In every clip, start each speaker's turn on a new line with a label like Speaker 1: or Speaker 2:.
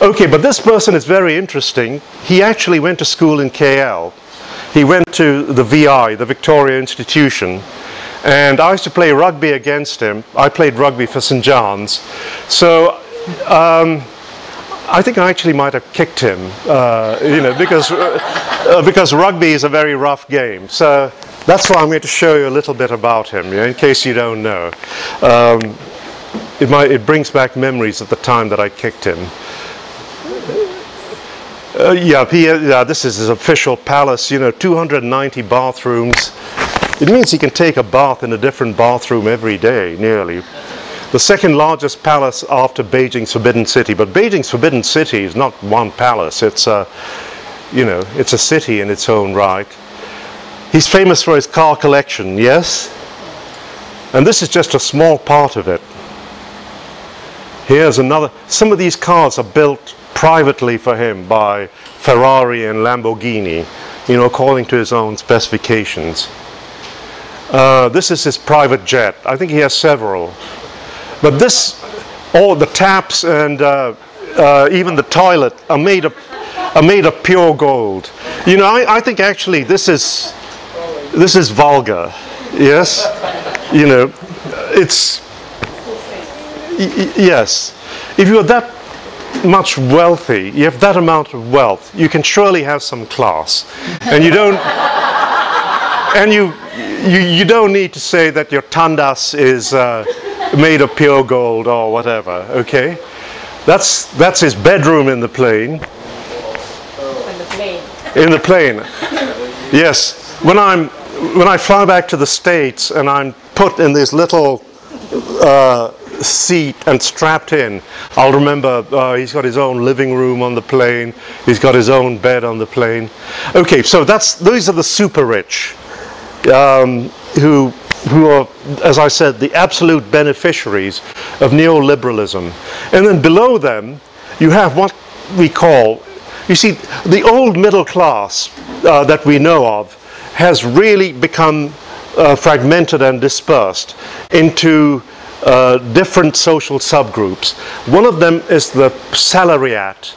Speaker 1: Okay, but this person is very interesting. He actually went to school in KL. He went to the VI, the Victoria Institution, and I used to play rugby against him. I played rugby for St. John's. So I think I actually might have kicked him, you know, because rugby is a very rough game. So that's why I'm going to show you a little bit about him, you know, in case you don't know. It brings back memories of the time that I kicked him. This is his official palace, you know, 290 bathrooms. It means he can take a bath in a different bathroom every day, nearly. The second largest palace after Beijing's Forbidden City. But Beijing's Forbidden City is not one palace. It's a, you know, it's a city in its own right. He's famous for his car collection, yes? And this is just a small part of it. Here's another. Some of these cars are built privately for him by Ferrari and Lamborghini, you know, according to his own specifications. This is his private jet. I think he has several. But this, all the taps and even the toilet are made of pure gold. You know, I think actually this is vulgar. Yes, you know, it's yes. If you're that much wealthy, you have that amount of wealth, you can surely have some class, and you don't. And you don't need to say that your tandas is made of pure gold or whatever. Okay, that's his bedroom in the plane.
Speaker 2: In the plane.
Speaker 1: In the plane. Yes. When I fly back to the States and I'm put in this little seat and strapped in, I'll remember he's got his own living room on the plane. He's got his own bed on the plane. Okay, so those are the super rich. Who are, as I said, the absolute beneficiaries of neoliberalism. And then below them, you have what we call, you see, the old middle class that we know of has really become fragmented and dispersed into different social subgroups. One of them is the salaryat,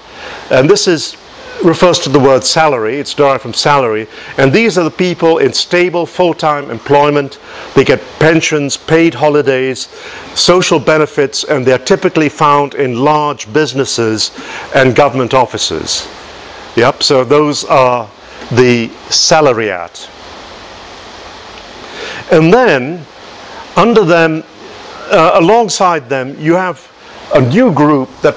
Speaker 1: and this refers to the word salary. It's derived from salary, and these are the people in stable full-time employment. They get pensions, paid holidays, social benefits, and they're typically found in large businesses and government offices. Yep, so those are the salaryat. And then under them, alongside them, you have a new group that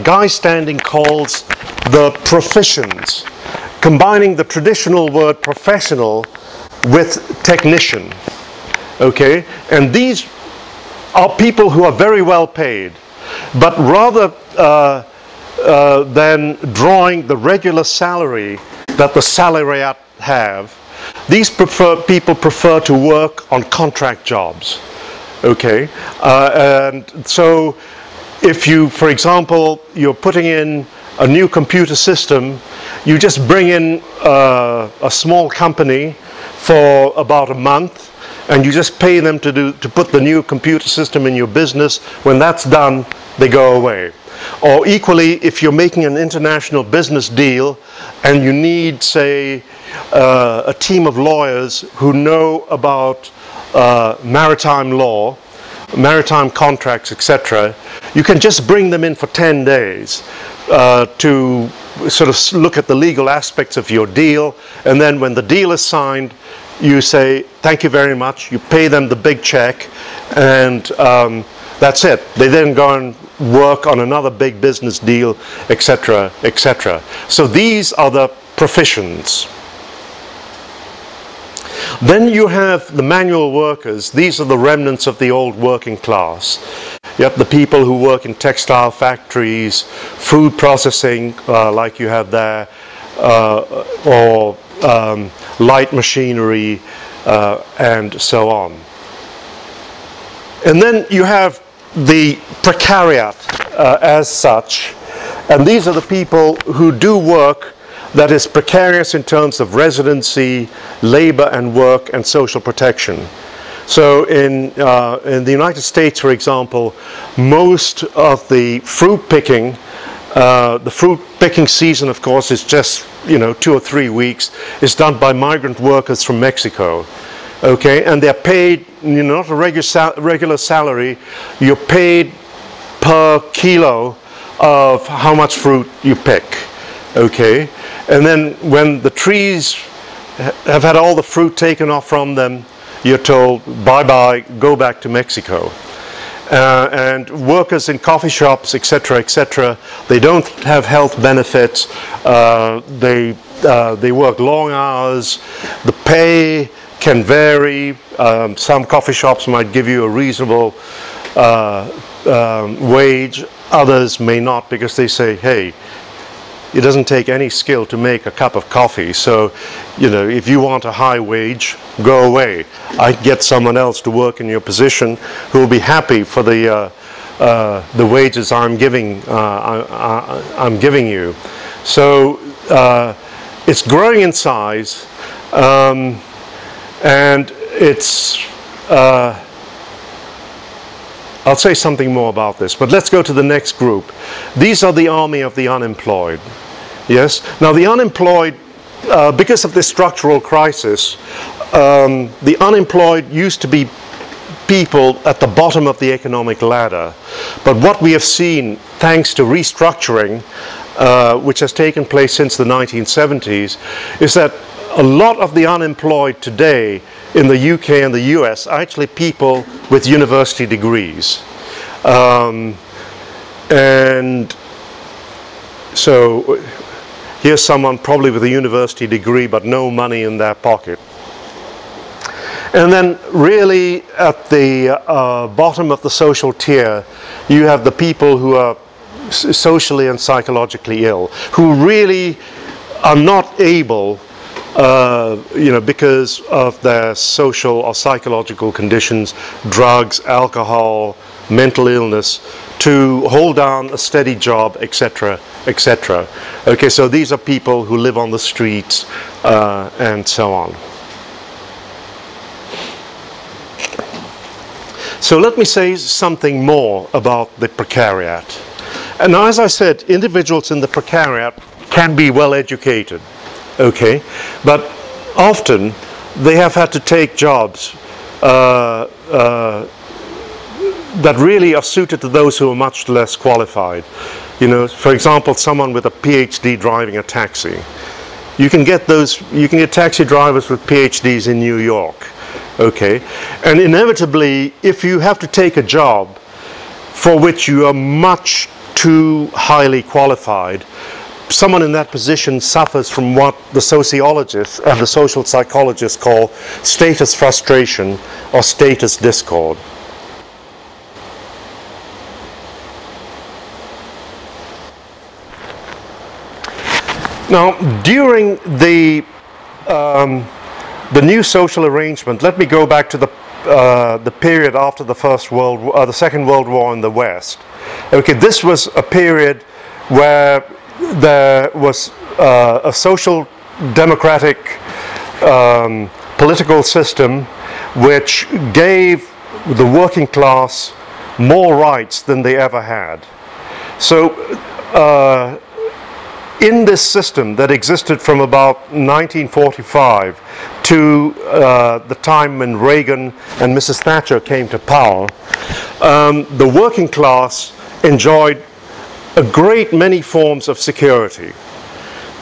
Speaker 1: Guy Standing calls the proficients, combining the traditional word professional with technician. Okay, and these are people who are very well paid, but rather than drawing the regular salary that the salaryat have, these people prefer to work on contract jobs. Okay, and so if you, for example, you're putting in a new computer system, you just bring in a small company for about a month, and you just pay them to put the new computer system in your business. When that's done, they go away. Or equally, if you're making an international business deal and you need, say, a team of lawyers who know about maritime law, maritime contracts, etc., you can just bring them in for 10 days to sort of look at the legal aspects of your deal, and then when the deal is signed, you say, thank you very much, you pay them the big check, and that's it. They then go and work on another big business deal, etc., etc. So these are the proficients. Then you have the manual workers. These are the remnants of the old working class. Yep, the people who work in textile factories, food processing, like you have there, or light machinery, and so on. And then you have the precariat as such, and these are the people who do work that is precarious in terms of residency, labor and work and social protection. So in the United States, for example, most of the fruit picking season, of course, is just 2 or 3 weeks. It's done by migrant workers from Mexico. Okay, and they're paid not a regular salary. You're paid per kilo of how much fruit you pick. Okay, and then when the trees have had all the fruit taken off from them, you're told, bye-bye, go back to Mexico. And workers in coffee shops, etc., they don't have health benefits. They work long hours. The pay can vary. Some coffee shops might give you a reasonable wage. Others may not, because they say, hey, it doesn't take any skill to make a cup of coffee. So, if you want a high wage, go away. I get someone else to work in your position who will be happy for the wages I'm giving you. So it's growing in size, and it's. I'll say something more about this, but let's go to the next group. These are the army of the unemployed. Yes? Now the unemployed, because of this structural crisis, the unemployed used to be people at the bottom of the economic ladder. But what we have seen, thanks to restructuring, which has taken place since the 1970s, is that a lot of the unemployed today in the UK and the US are actually people with university degrees. And so here's someone probably with a university degree but no money in their pocket. And then really at the bottom of the social tier, you have the people who are socially and psychologically ill, who really are not able because of their social or psychological conditions, drugs, alcohol, mental illness, to hold down a steady job, etc., etc. Okay, so these are people who live on the streets and so on. So let me say something more about the precariat. And now, as I said, individuals in the precariat can be well educated. Okay, but often they have had to take jobs that really are suited to those who are much less qualified. For example, someone with a PhD driving a taxi. You can get taxi drivers with PhDs in New York. Okay, and inevitably, if you have to take a job for which you are much too highly qualified, someone in that position suffers from what the sociologists and the social psychologists call status frustration or status discord. Now, during the new social arrangement, let me go back to the period after the Second World War in the West. Okay, this was a period where there was a social democratic political system which gave the working class more rights than they ever had. So in this system that existed from about 1945 to the time when Reagan and Mrs. Thatcher came to power, the working class enjoyed a great many forms of security.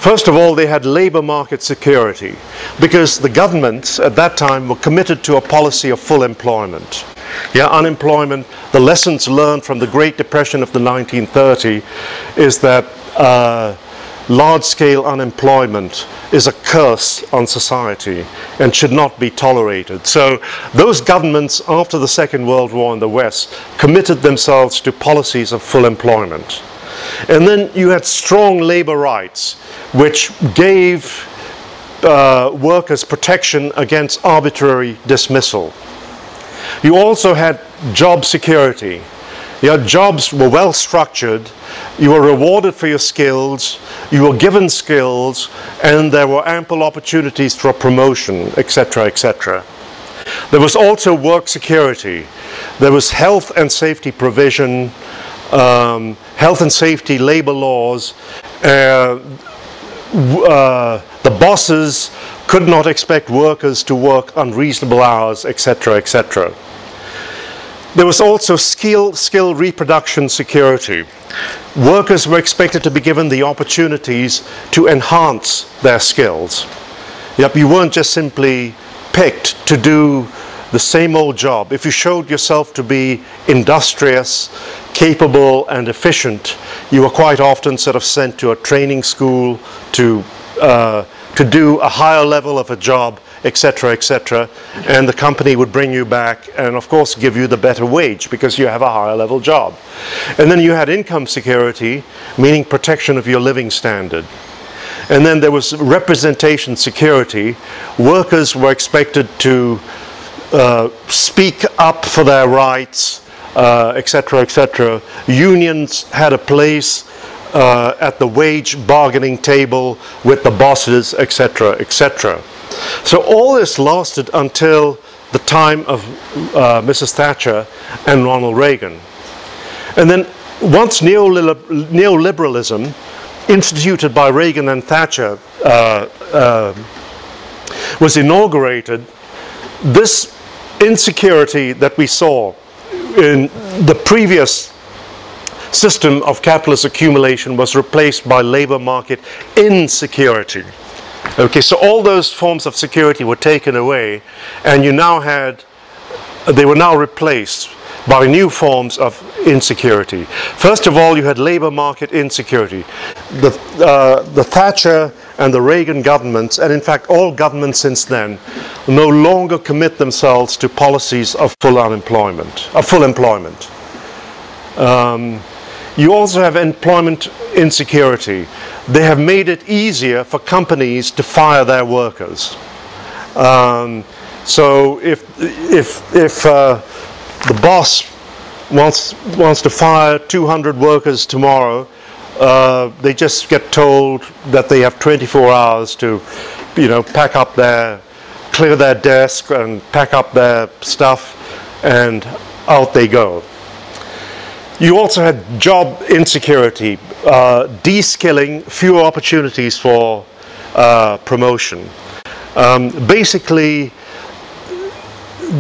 Speaker 1: First of all, they had labor market security, because the governments at that time were committed to a policy of full employment. Yeah, unemployment, the lessons learned from the Great Depression of the 1930s is that large-scale unemployment is a curse on society and should not be tolerated. So those governments after the Second World War in the West committed themselves to policies of full employment. And then you had strong labor rights, which gave workers protection against arbitrary dismissal. You also had job security. Your jobs were well structured, you were rewarded for your skills, you were given skills, and there were ample opportunities for promotion, etc., etc. There was also work security. There was health and safety provision, health and safety labor laws. The bosses could not expect workers to work unreasonable hours, etc., etc. There was also skill reproduction security. Workers were expected to be given the opportunities to enhance their skills. Yep, you weren't just simply picked to do the same old job. If you showed yourself to be industrious, capable, and efficient, you were quite often sort of sent to a training school to do a higher level of a job, etc., etc., and the company would bring you back and, of course, give you the better wage because you have a higher level job. And then you had income security, meaning protection of your living standard. And then there was representation security. Workers were expected to speak up for their rights, etc., etc. Unions had a place at the wage bargaining table with the bosses, etc., etc. So all this lasted until the time of Mrs. Thatcher and Ronald Reagan. And then once neoliberalism, instituted by Reagan and Thatcher, was inaugurated, this insecurity that we saw in the previous system of capitalist accumulation was replaced by labor market insecurity. Okay, so all those forms of security were taken away, and you now had, they were now replaced by new forms of insecurity. First of all, you had labor market insecurity. The Thatcher and the Reagan governments, and in fact all governments since then, no longer commit themselves to policies of full employment. You also have employment insecurity. They have made it easier for companies to fire their workers. So if the boss wants to fire 200 workers tomorrow, they just get told that they have 24 hours to, pack up clear their desk and pack up their stuff, and out they go. You also had job insecurity, de-skilling, fewer opportunities for promotion. Basically,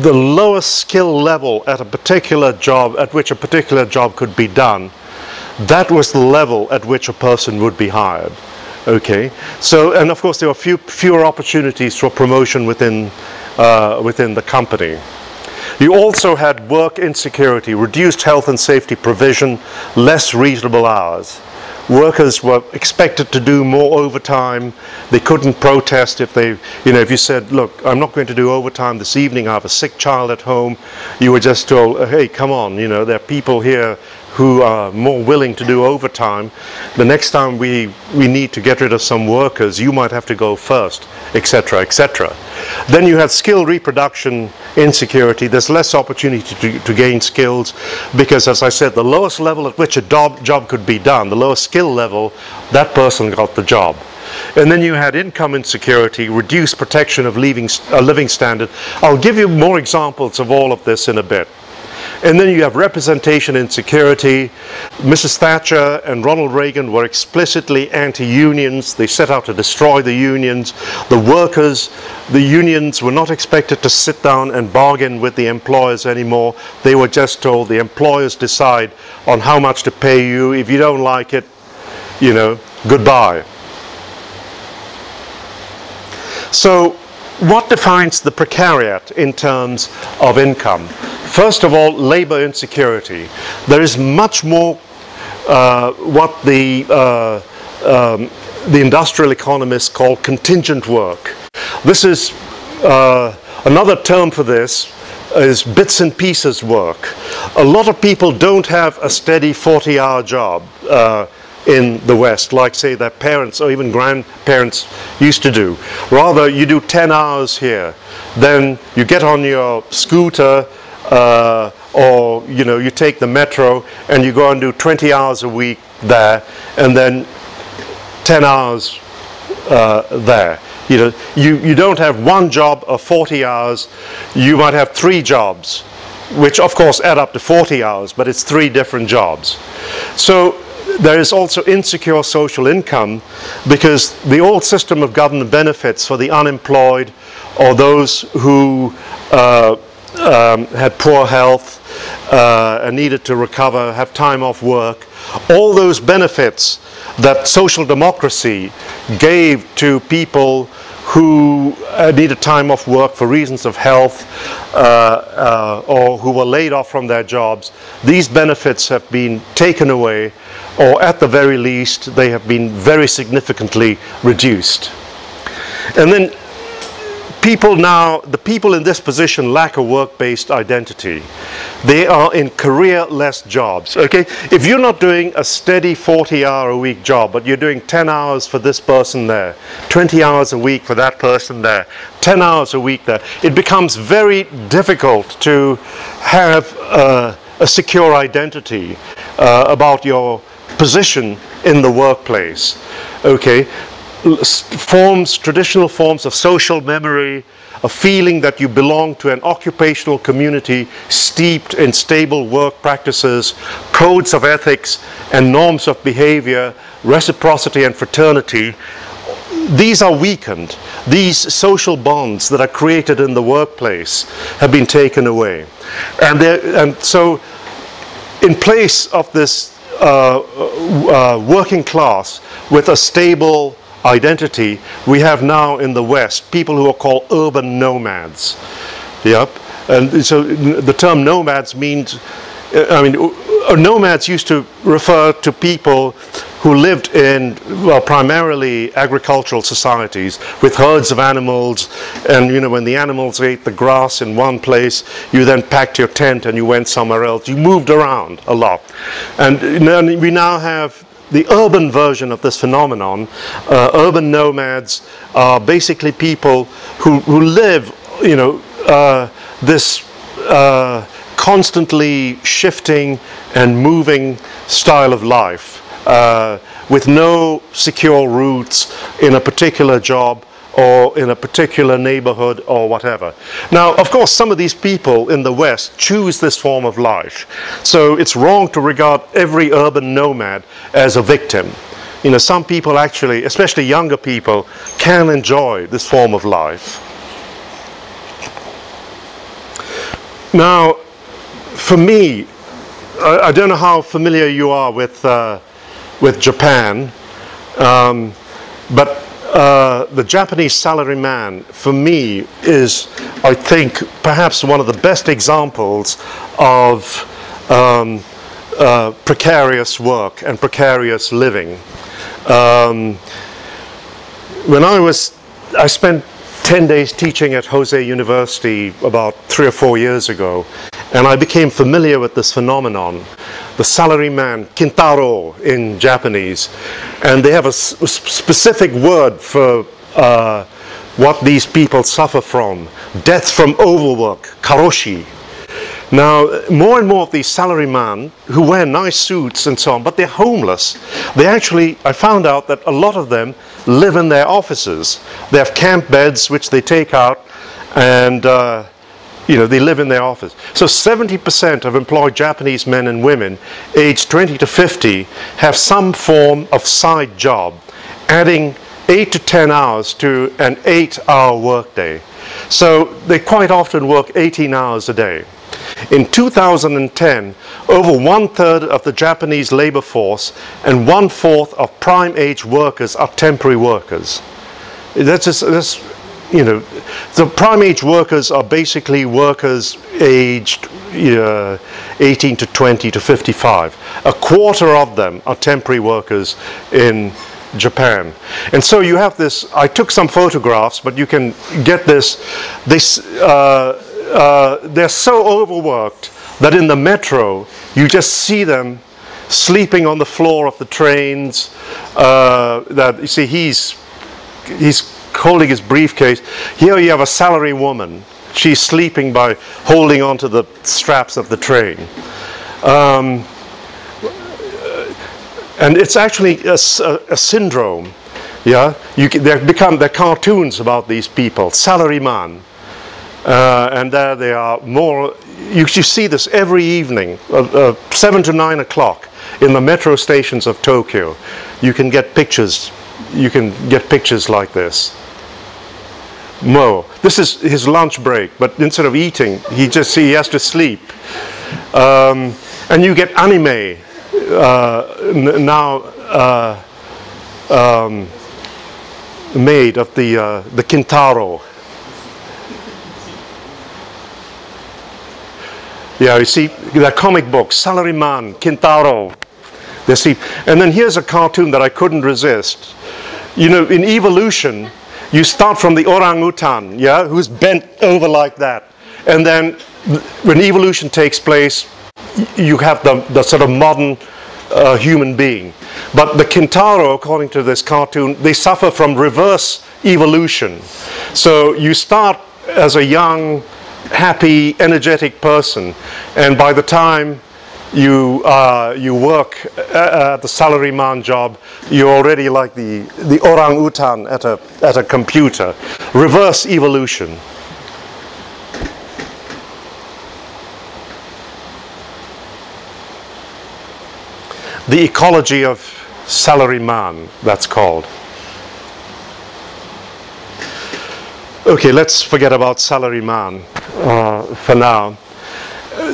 Speaker 1: the lowest skill level at a particular job, at which a particular job could be done, that was the level at which a person would be hired. Okay, so, and of course there were fewer opportunities for promotion within the company. You also had work insecurity, reduced health and safety provision, less reasonable hours. Workers were expected to do more overtime. They couldn't protest if they, if you said, look, I'm not going to do overtime this evening, I have a sick child at home. You were just told, hey, come on, there are people here who are more willing to do overtime. The next time we need to get rid of some workers, you might have to go first, etc., etc. Then you have skill reproduction insecurity. There's less opportunity to gain skills because, as I said, the lowest level at which a job could be done, the lowest skill level, that person got the job. And then you had income insecurity, reduced protection of living standard. I'll give you more examples of all of this in a bit. And then you have representation insecurity. Mrs. Thatcher and Ronald Reagan were explicitly anti-unions. They set out to destroy the unions. The unions were not expected to sit down and bargain with the employers anymore. They were just told the employers decide on how much to pay you. If you don't like it, goodbye. So what defines the precariat in terms of income? First of all, labor insecurity. There is much more what the industrial economists call contingent work. This is another term for this is bits and pieces work. A lot of people don't have a steady 40-hour job in the West, like say their parents or even grandparents used to do. Rather, you do 10 hours here, then you get on your scooter or you take the metro and you go and do 20 hours a week there, and then 10 hours there. You know, you don't have one job of 40 hours, you might have 3 jobs, which of course add up to 40 hours, but it's 3 different jobs. So there is also insecure social income, because the old system of government benefits for the unemployed or those who had poor health and needed to recover, have time off work, all those benefits that social democracy gave to people who needed time off work for reasons of health or who were laid off from their jobs, these benefits have been taken away, or at the very least they have been very significantly reduced. And then the people in this position lack a work-based identity. They are in career-less jobs. Okay, if you're not doing a steady 40-hour-a-week job, but you're doing 10 hours for this person there, 20 hours a week for that person there, 10 hours a week there, it becomes very difficult to have a secure identity about your position in the workplace. Okay. Traditional forms of social memory, a feeling that you belong to an occupational community steeped in stable work practices, codes of ethics and norms of behavior, reciprocity and fraternity, these are weakened. These social bonds that are created in the workplace have been taken away. And so in place of this working class with a stable identity, we have now in the West people who are called urban nomads. Yep. And so the term nomads means, nomads used to refer to people who lived in, well, primarily agricultural societies with herds of animals, and you know, when the animals ate the grass in one place, you then packed your tent and you went somewhere else. You moved around a lot. And we now have the urban version of this phenomenon. Urban nomads are basically people who live, you know, this constantly shifting and moving style of life with no secure roots in a particular job or in a particular neighborhood or whatever. Now, of course, some of these people in the West choose this form of life. So it's wrong to regard every urban nomad as a victim. You know, some people actually, especially younger people, can enjoy this form of life. Now, for me, I don't know how familiar you are with Japan, but the Japanese salaryman, for me, is, I think, perhaps one of the best examples of precarious work and precarious living. When I spent 10 days teaching at Jose University about 3 or 4 years ago, and I became familiar with this phenomenon, the Salaryman Kintaro in Japanese. And they have a specific word for what these people suffer from: death from overwork, karoshi. Now, more and more of these salarymen who wear nice suits and so on, but they're homeless. They actually, I found out that a lot of them live in their offices. They have camp beds which they take out, and you know, they live in their office. So 70% of employed Japanese men and women aged 20 to 50 have some form of side job, adding 8 to 10 hours to an 8-hour workday. So they quite often work 18 hours a day. In 2010, over 1/3 of the Japanese labor force and 1/4 of prime age workers are temporary workers. That's you know, the prime age workers are basically workers aged 18 to 20 to 55. 1/4 of them are temporary workers in Japan. And so you have this, I took some photographs, but you can get this, they're so overworked that in the metro you just see them sleeping on the floor of the trains. That you see, he's holding his briefcase. Here you have a salary woman. She's sleeping by holding onto the straps of the train. And it's actually a syndrome Yeah, they're cartoons about these people. Salaryman, and there they are. More, you see this every evening, 7 to 9 o'clock in the metro stations of Tokyo. You can get pictures. You can get pictures like this. Mo, this is his lunch break, but instead of eating, he has to sleep. And you get anime now made of the Kintaro. Yeah, you see, they're comic books, Salaryman Kintaro. They see, and then here's a cartoon that I couldn't resist. You know, in evolution, you start from the orangutan, yeah, who's bent over like that, and then when evolution takes place, you have the sort of modern human being. But the Kintaro, according to this cartoon, they suffer from reverse evolution. So you start as a young, happy, energetic person, and by the time you work at the salaryman job, you're already like the orangutan at a computer. Reverse evolution. The ecology of salaryman, that's called. Okay, let's forget about salaryman for now.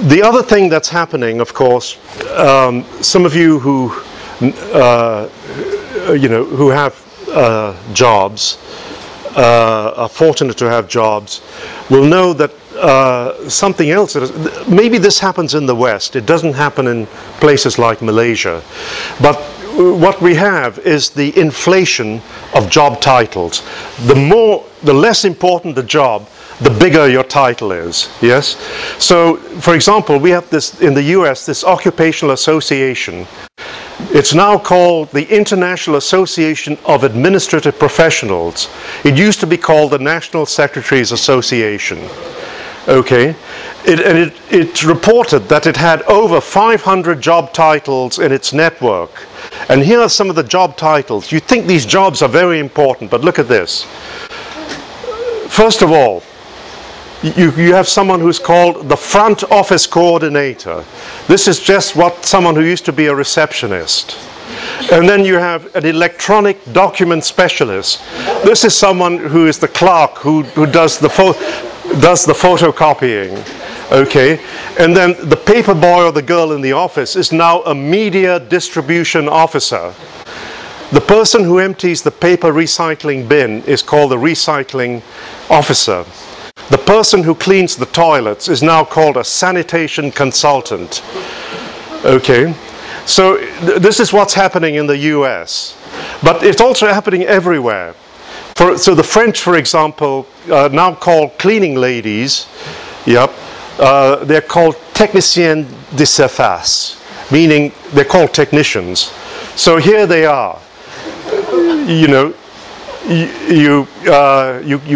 Speaker 1: The other thing that's happening, of course, some of you who who have jobs, are fortunate to have jobs, will know that something else. Maybe this happens in the West. It doesn't happen in places like Malaysia, but what we have is the inflation of job titles. The less important the job, the bigger your title is, yes? So, for example, we have this, in the US, this occupational association. It's now called the International Association of Administrative Professionals. It used to be called the National Secretaries Association. Okay, it reported that it had over 500 job titles in its network. And here are some of the job titles. You think these jobs are very important, but look at this. First of all, you have someone who's called the front office coordinator. This is just what someone who used to be a receptionist. And then you have an electronic document specialist. This is someone who is the clerk who does the photocopying. Okay, and then the paper boy or the girl in the office is now a media distribution officer. The person who empties the paper recycling bin is called the recycling officer. The person who cleans the toilets is now called a sanitation consultant. Okay, so this is what's happening in the US, but it's also happening everywhere. So the French, for example, now call cleaning ladies, yep, they're called techniciens de surface, meaning they're called technicians. So here they are. You know, you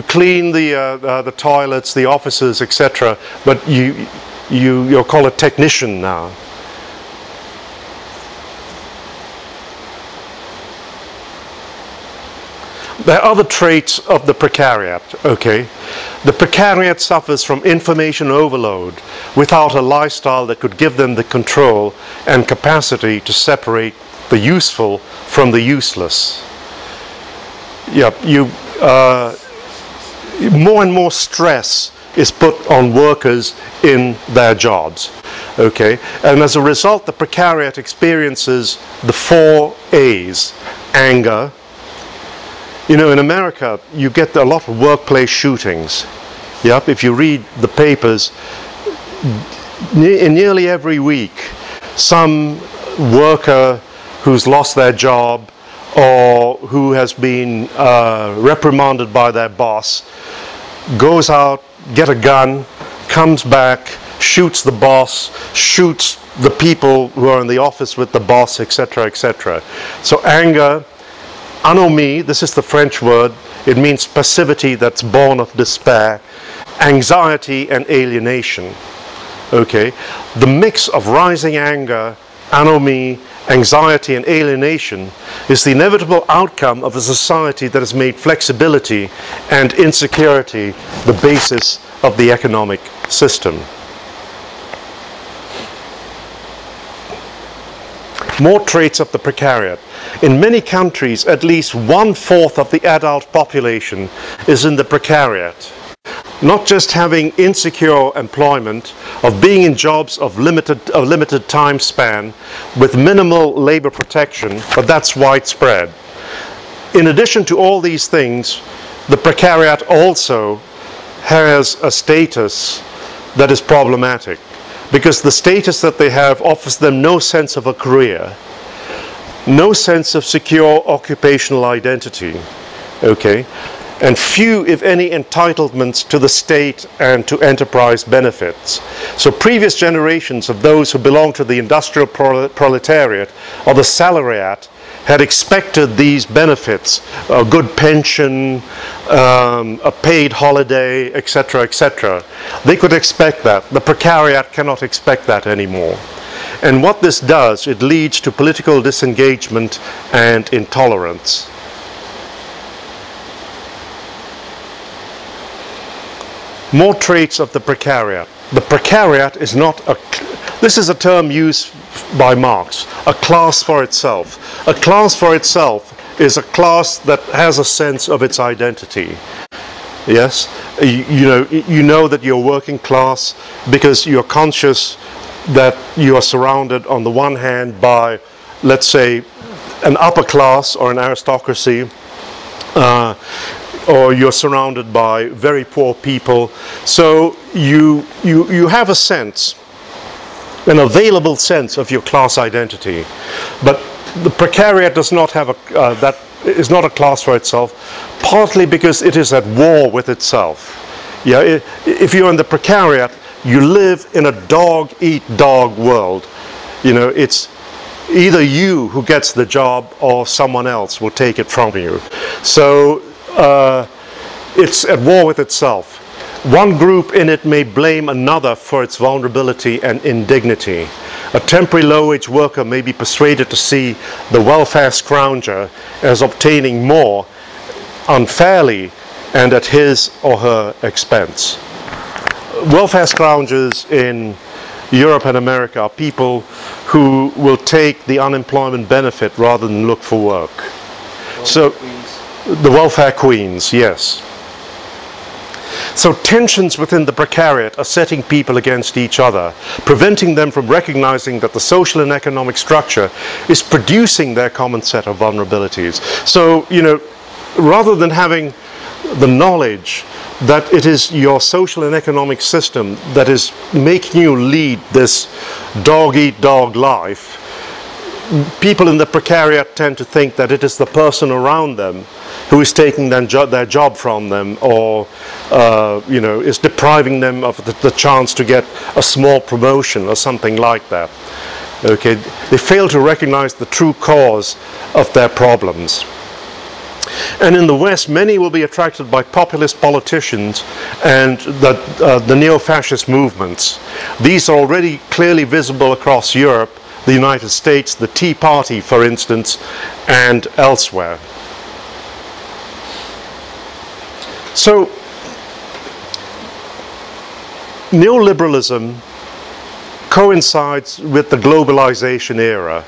Speaker 1: clean the toilets, the offices, etc. But you're called a technician now. There are other traits of the precariat, okay? The precariat suffers from information overload without a lifestyle that could give them the control and capacity to separate the useful from the useless. Yep, more and more stress is put on workers in their jobs, okay? And as a result, the precariat experiences the 4 A's: anger. You know, in America, you get a lot of workplace shootings. Yep, if you read the papers, in nearly every week, some worker who's lost their job or who has been reprimanded by their boss goes out, get a gun, comes back, shoots the boss, shoots the people who are in the office with the boss, etc., etc. So anger, anomie, this is the French word, it means passivity that's born of despair, anxiety and alienation. Okay, the mix of rising anger anomie, anxiety, and alienation is the inevitable outcome of a society that has made flexibility and insecurity the basis of the economic system. More traits of the precariat. In many countries, at least 1/4 of the adult population is in the precariat. Not just having insecure employment, of being in jobs of limited time span with minimal labor protection, but that's widespread. In addition to all these things, the precariat also has a status that is problematic, because the status that they have offers them no sense of a career, no sense of secure occupational identity, okay? And few, if any, entitlements to the state and to enterprise benefits. So previous generations of those who belong to the industrial proletariat or the salariat had expected these benefits, a good pension, a paid holiday, etc., etc. They could expect that. The precariat cannot expect that anymore. And what this does, it leads to political disengagement and intolerance. More traits of the precariat. The precariat is not a, this is a term used by Marx, a class for itself. A class for itself is a class that has a sense of its identity. Yes, you know that you're working class because you're conscious that you are surrounded on the one hand by, let's say, an upper class or an aristocracy, or you're surrounded by very poor people. So you have a sense, an available sense of your class identity. But the precariat does not have that is not a class for itself, partly because it is at war with itself. Yeah, if you're in the precariat, you live in a dog-eat-dog world. You know, it's either you who gets the job or someone else will take it from you. So it's at war with itself. One group in it may blame another for its vulnerability and indignity. A temporary low-wage worker may be persuaded to see the welfare scrounger as obtaining more unfairly and at his or her expense. Welfare scroungers in Europe and America are people who will take the unemployment benefit rather than look for work. So, the welfare queens, yes. So tensions within the precariat are setting people against each other, preventing them from recognizing that the social and economic structure is producing their common set of vulnerabilities. So, you know, rather than having the knowledge that it is your social and economic system that is making you lead this dog-eat-dog life, people in the precariat tend to think that it is the person around them who is taking their job from them, or you know, is depriving them of the chance to get a small promotion or something like that. Okay, they fail to recognize the true cause of their problems. And in the West, many will be attracted by populist politicians and the neo-fascist movements. These are already clearly visible across Europe, the United States, the Tea Party, for instance, and elsewhere. So, neoliberalism coincides with the globalization era,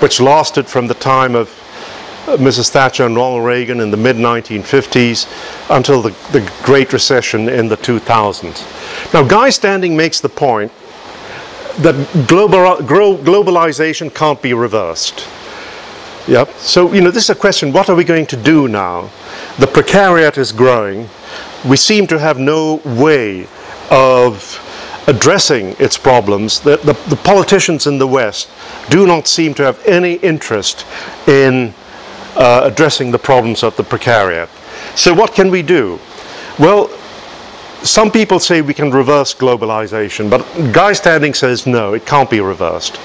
Speaker 1: which lasted from the time of Mrs. Thatcher and Ronald Reagan in the mid-1950s until the Great Recession in the 2000s. Now, Guy Standing makes the point that globalization can't be reversed. Yep. So, you know, this is a question, what are we going to do now? The precariat is growing. We seem to have no way of addressing its problems. The politicians in the West do not seem to have any interest in addressing the problems of the precariat. So what can we do? Well, some people say we can reverse globalization, but Guy Standing says no, it can't be reversed.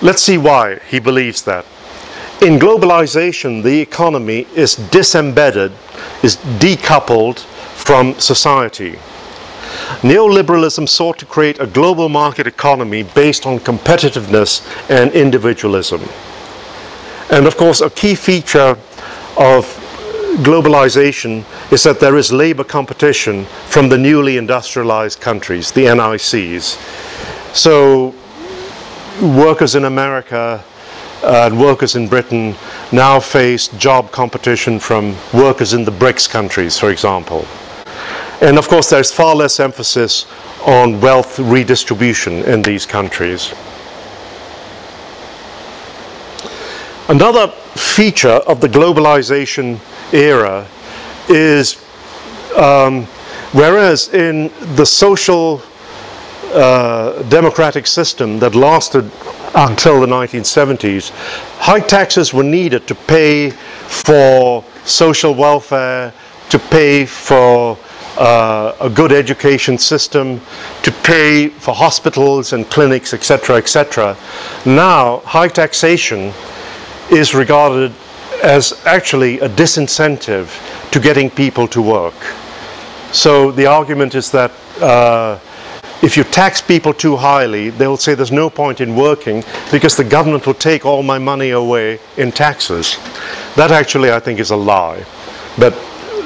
Speaker 1: Let's see why he believes that. In globalization, the economy is disembedded, is decoupled from society. Neoliberalism sought to create a global market economy based on competitiveness and individualism. And of course, a key feature of globalization is that there is labor competition from the newly industrialized countries, the NICs. So workers in America and workers in Britain now face job competition from workers in the BRICS countries, for example. And of course, there's far less emphasis on wealth redistribution in these countries. Another feature of the globalization era is, whereas in the social democratic system that lasted until the 1970s, high taxes were needed to pay for social welfare, to pay for a good education system, to pay for hospitals and clinics, etc., etc. Now, high taxation is regarded as actually a disincentive to getting people to work. So the argument is that if you tax people too highly, they'll say there's no point in working because the government will take all my money away in taxes. That actually, I think, is a lie. But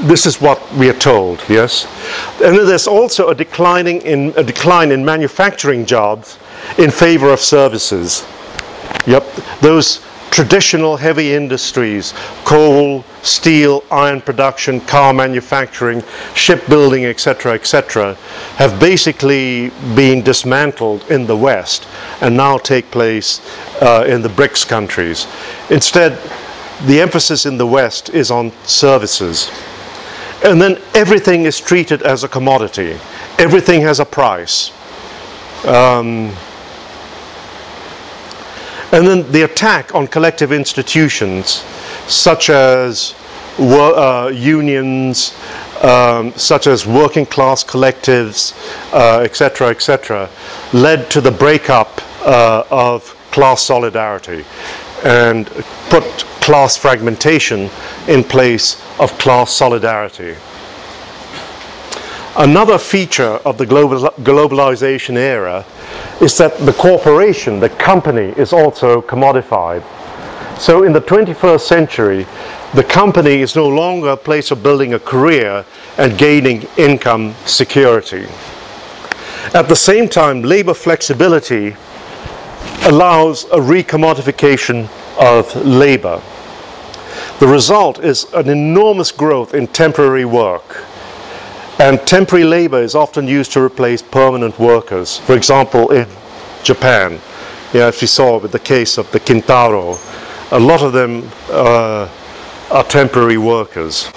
Speaker 1: this is what we are told, yes? And there's also a decline in manufacturing jobs in favor of services. Yep, those traditional heavy industries, coal, steel, iron production, car manufacturing, shipbuilding, etc., etc., have basically been dismantled in the West and now take place in the BRICS countries. Instead, the emphasis in the West is on services. And then everything is treated as a commodity. Everything has a price. And then the attack on collective institutions, such as unions, such as working class collectives, etc., etc., led to the breakup of class solidarity and put class fragmentation in place of class solidarity. Another feature of the globalization era is that the corporation, the company, is also commodified. So in the 21st century, the company is no longer a place of building a career and gaining income security. At the same time, labor flexibility allows a recommodification of labor. The result is an enormous growth in temporary work. And temporary labor is often used to replace permanent workers. For example, in Japan, as we saw with the case of the Kintaro, a lot of them are temporary workers.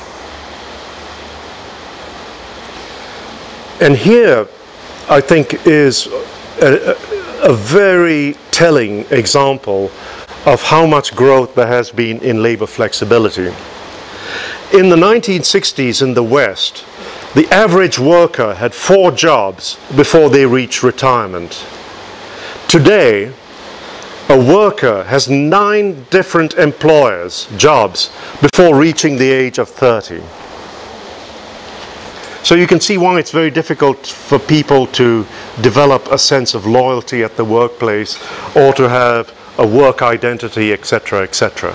Speaker 1: And here, I think, is a very telling example of how much growth there has been in labor flexibility. In the 1960s in the West, the average worker had 4 jobs before they reached retirement. Today, a worker has 9 different employers, jobs, before reaching the age of 30. So you can see why it's very difficult for people to develop a sense of loyalty at the workplace or to have a work identity, etc., etc.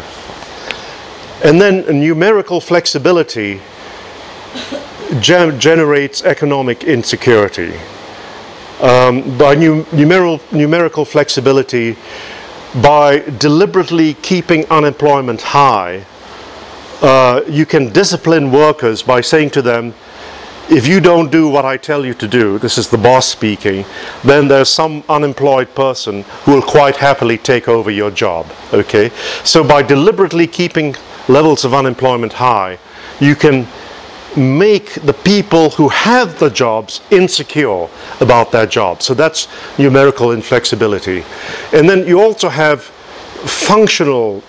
Speaker 1: And then numerical flexibility generates economic insecurity. By numerical flexibility, by deliberately keeping unemployment high, you can discipline workers by saying to them, if you don't do what I tell you to do, this is the boss speaking, then there's some unemployed person who will quite happily take over your job. Okay? So by deliberately keeping levels of unemployment high, you can make the people who have the jobs insecure about their jobs. So that's numerical inflexibility. And then you also have functional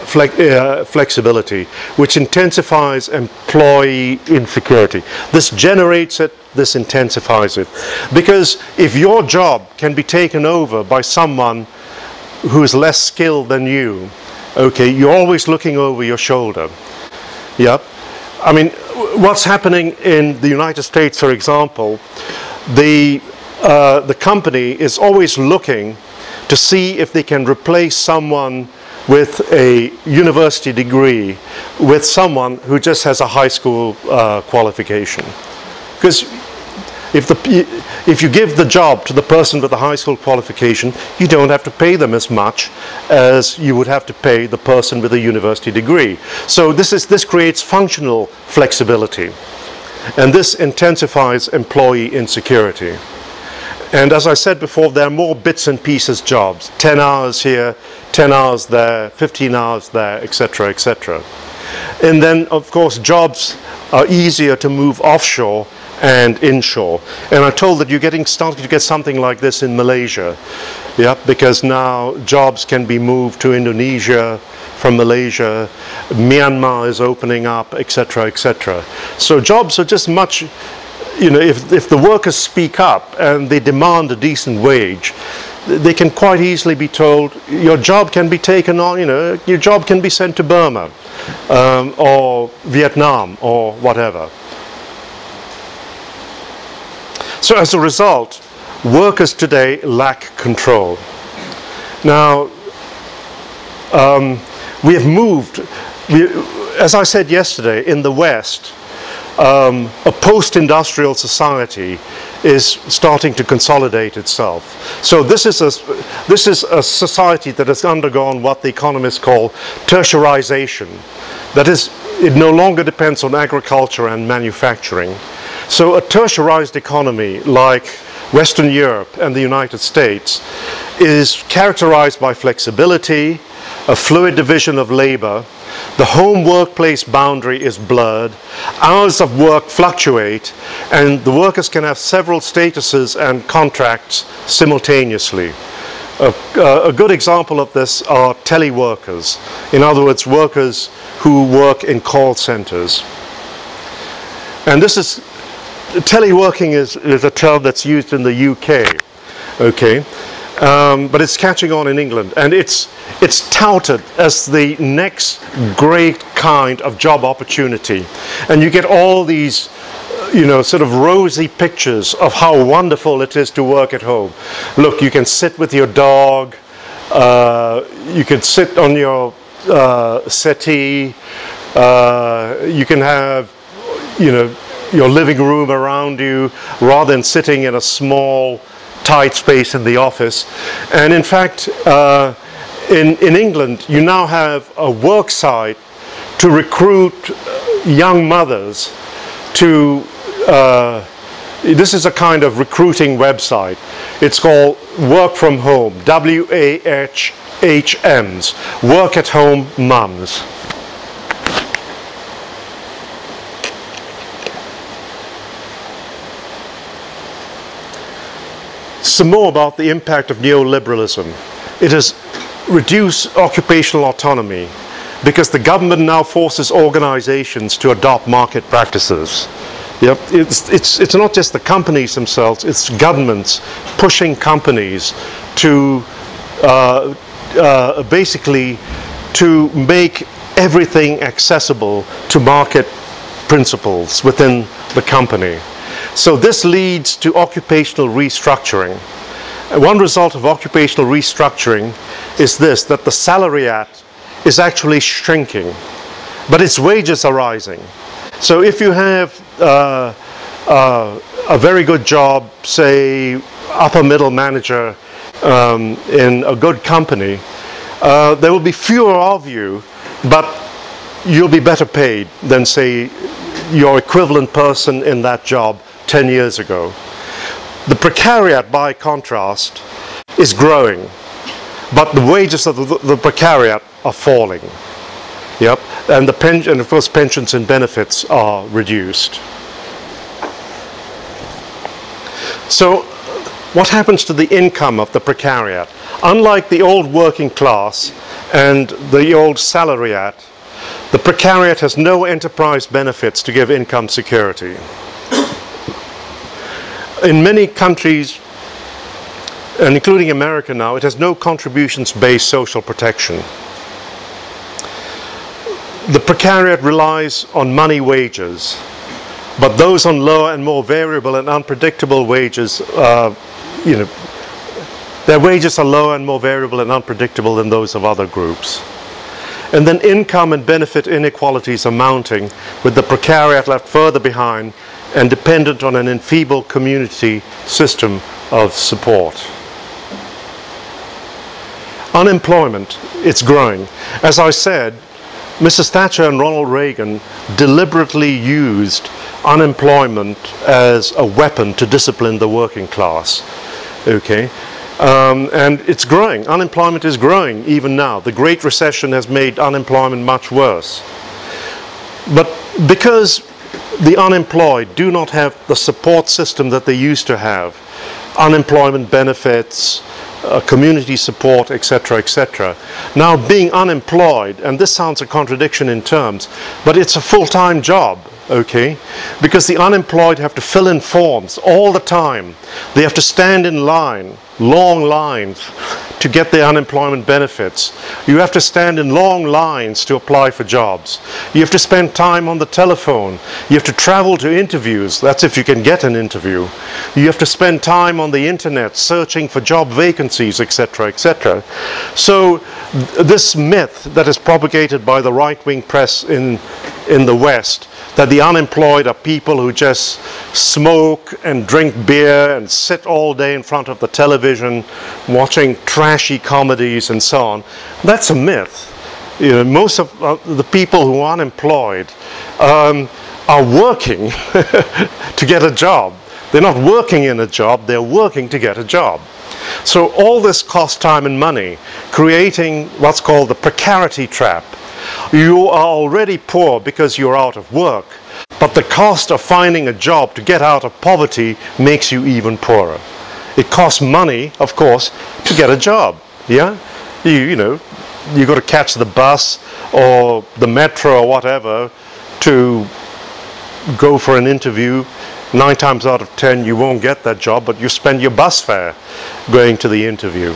Speaker 1: flexibility, which intensifies employee insecurity. This generates it, this intensifies it. Because if your job can be taken over by someone who is less skilled than you, okay, you're always looking over your shoulder. Yep. I mean, what's happening in the United States, for example, the company is always looking to see if they can replace someone with a university degree with someone who just has a high school qualification. Because if you give the job to the person with a high school qualification, you don't have to pay them as much as you would have to pay the person with a university degree. So this creates functional flexibility, and this intensifies employee insecurity. And as I said before, there are more bits and pieces jobs, 10 hours here, 10 hours there, 15 hours there, etc., etc. And then, of course, jobs are easier to move offshore and inshore. And I'm told that you're starting to get something like this in Malaysia, yeah, because now jobs can be moved to Indonesia from Malaysia, Myanmar is opening up, etc., etc. So jobs are just much, if the workers speak up and they demand a decent wage, they can quite easily be told, your job can be taken on, your job can be sent to Burma or Vietnam or whatever. So as a result, workers today lack control. Now, we have moved, as I said yesterday, in the West, a post-industrial society is starting to consolidate itself. So this is a society that has undergone what the economists call terrorization. That is, it no longer depends on agriculture and manufacturing. So a tertiarized economy like Western Europe and the United States is characterized by flexibility, a fluid division of labor. The home-workplace boundary is blurred, hours of work fluctuate, and the workers can have several statuses and contracts simultaneously. A good example of this are teleworkers, in other words, workers who work in call centers. And teleworking is a term that's used in the UK, okay? But it's catching on in England, and it's touted as the next great kind of job opportunity. And you get all these, sort of rosy pictures of how wonderful it is to work at home. Look, you can sit with your dog, you can sit on your settee, you can have, your living room around you rather than sitting in a small tight space in the office. And in fact, in England, you now have a work site to recruit young mothers to, this is a kind of recruiting website. It's called Work From Home, WAHMs, Work at Home Mums. Some more about the impact of neoliberalism. It has reduced occupational autonomy because the government now forces organizations to adopt market practices. Yep. It's not just the companies themselves, it's governments pushing companies to basically to make everything accessible to market principles within the company. So this leads to occupational restructuring. One result of occupational restructuring is this, that the salariat is actually shrinking, but its wages are rising. So if you have a very good job, say upper middle manager in a good company, there will be fewer of you, but you'll be better paid than, say, your equivalent person in that job 10 years ago. The precariat, by contrast, is growing, but the wages of the precariat are falling. Yep, and of course pensions and benefits are reduced. So what happens to the income of the precariat? Unlike the old working class and the old salariat, the precariat has no enterprise benefits to give income security. In many countries, and including America now, it has no contributions-based social protection. The precariat relies on money wages, But those on lower and more variable and unpredictable wages, you know, their wages are lower and more variable and unpredictable than those of other groups. And then income and benefit inequalities are mounting, with the precariat left further behind and dependent on an enfeebled community system of support. Unemployment, it's growing. As I said, Mrs. Thatcher and Ronald Reagan deliberately used unemployment as a weapon to discipline the working class. Okay? And it's growing. Unemployment is growing even now. The Great Recession has made unemployment much worse. But because the unemployed do not have the support system that they used to have, unemployment benefits, community support, etc., etc. Now, being unemployed, and this sounds a contradiction in terms, but it's a full-time job, okay? Because the unemployed have to fill in forms all the time. They have to stand in line, long lines, to get their unemployment benefits. You have to stand in long lines to apply for jobs. You have to spend time on the telephone. You have to travel to interviews. That's if you can get an interview. You have to spend time on the internet searching for job vacancies, etc., etc. So this myth that is propagated by the right-wing press in the West, that the unemployed are people who just smoke and drink beer and sit all day in front of the television watching trashy comedies and so on, that's a myth. You know, most of the people who are unemployed are working to get a job. They're not working in a job, they're working to get a job. So all this costs time and money, creating what's called the precarity trap. You are already poor because you're out of work, but the cost of finding a job to get out of poverty makes you even poorer. It costs money, of course, to get a job. Yeah, you know, you got to catch the bus or the metro or whatever to go for an interview. 9 times out of 10 you won't get that job, but you spend your bus fare going to the interview.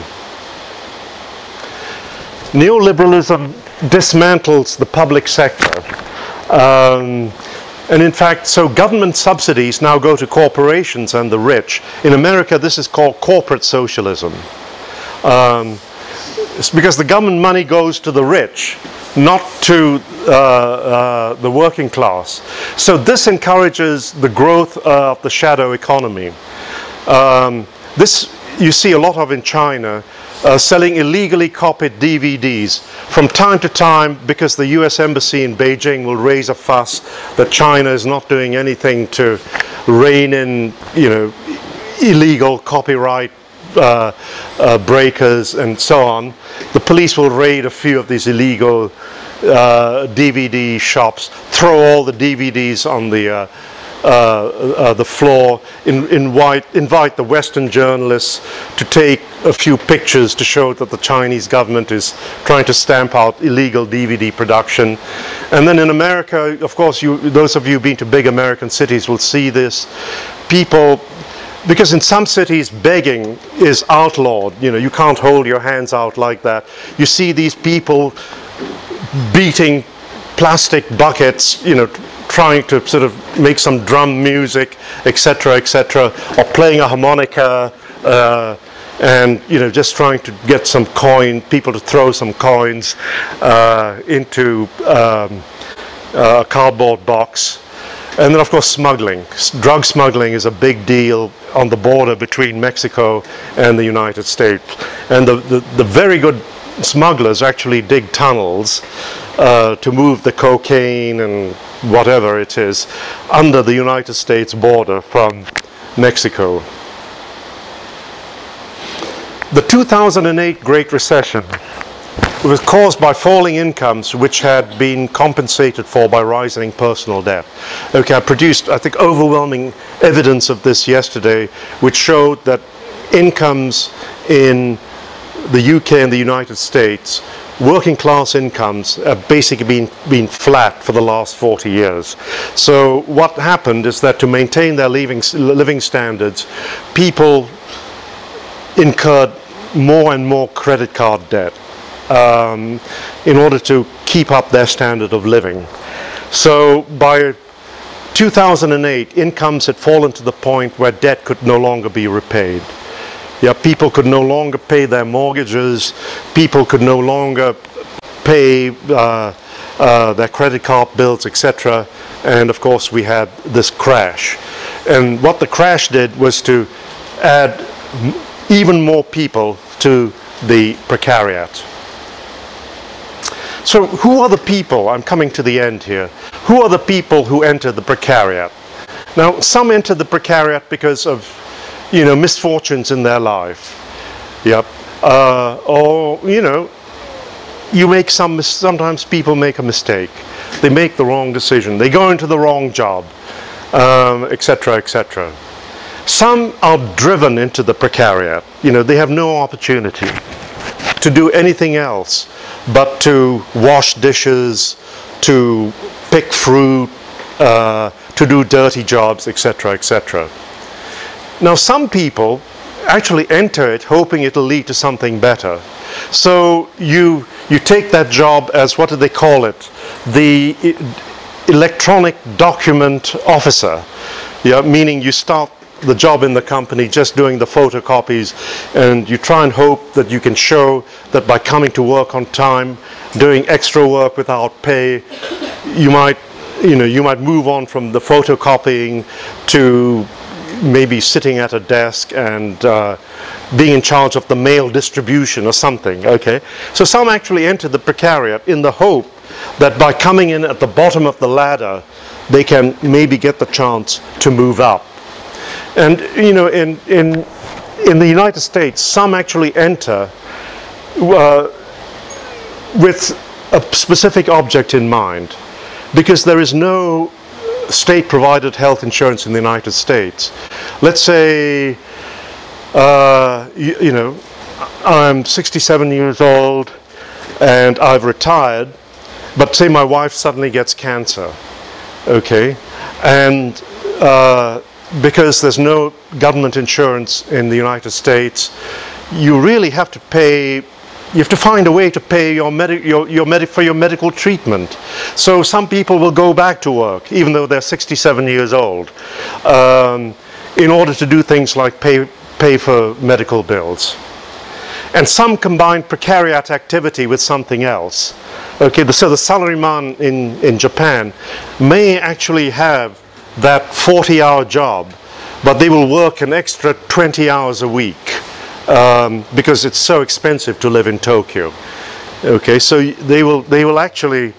Speaker 1: Neoliberalism dismantles the public sector. And in fact, so government subsidies now go to corporations and the rich. In America, this is called corporate socialism. It's because the government money goes to the rich, not to the working class. So this encourages the growth of the shadow economy. This you see a lot of in China, selling illegally copied DVDs. From time to time, because the US Embassy in Beijing will raise a fuss that China is not doing anything to rein in, you know, illegal copyright breakers and so on. The police will raid a few of these illegal DVD shops, throw all the DVDs on the floor, invite the Western journalists to take a few pictures to show that the Chinese government is trying to stamp out illegal DVD production. And then in America, of course, those of you who've been to big American cities will see this. People, because in some cities begging is outlawed, you know, you can't hold your hands out like that. You see these people beating plastic buckets, you know, trying to sort of make some drum music, etc., etc., or playing a harmonica, and, you know, just trying to get some people to throw some coins into a cardboard box. And then, of course, smuggling. Drug smuggling is a big deal on the border between Mexico and the United States. And the very good smugglers actually dig tunnels to move the cocaine and whatever it is under the United States border from Mexico. The 2008 Great Recession was caused by falling incomes which had been compensated for by rising personal debt. Okay, I produced, I think, overwhelming evidence of this yesterday, which showed that incomes in the UK and the United States, working class incomes have basically been flat for the last 40 years. So what happened is that to maintain their living standards, people incurred more and more credit card debt in order to keep up their standard of living. So by 2008, incomes had fallen to the point where debt could no longer be repaid. Yeah, people could no longer pay their mortgages, people could no longer pay their credit card bills, etc. And of course we had this crash. And what the crash did was to add even more people to the precariat. So who are the people? I'm coming to the end here. Who are the people who enter the precariat? Now, some enter the precariat because of, misfortunes in their life. Yep. Or, you make sometimes people make a mistake. They make the wrong decision. They go into the wrong job, etc., etc. Some are driven into the precariat. They have no opportunity to do anything else but to wash dishes, to pick fruit, to do dirty jobs, etc., etc. Now, some people actually enter it hoping it'll lead to something better. So you take that job as, what do they call it? The electronic document officer. Yeah, meaning you start the job in the company just doing the photocopies, and you try and hope that you can show that by coming to work on time, doing extra work without pay, you might move on from the photocopying to maybe sitting at a desk and being in charge of the mail distribution or something. Okay, so some actually enter the precariat in the hope that by coming in at the bottom of the ladder, they can maybe get the chance to move up. And in the United States, some actually enter with a specific object in mind, because there is no state-provided health insurance in the United States. Let's say, I'm 67 years old and I've retired, but say my wife suddenly gets cancer, okay, and because there's no government insurance in the United States, you really have to pay. You have to find a way to pay for your medical treatment. So some people will go back to work, even though they're 67 years old, in order to do things like pay for medical bills. And some combine precariat activity with something else. Okay, so the salaryman in Japan may actually have that 40-hour job, but they will work an extra 20 hours a week. Because it's so expensive to live in Tokyo. Okay, so they will actually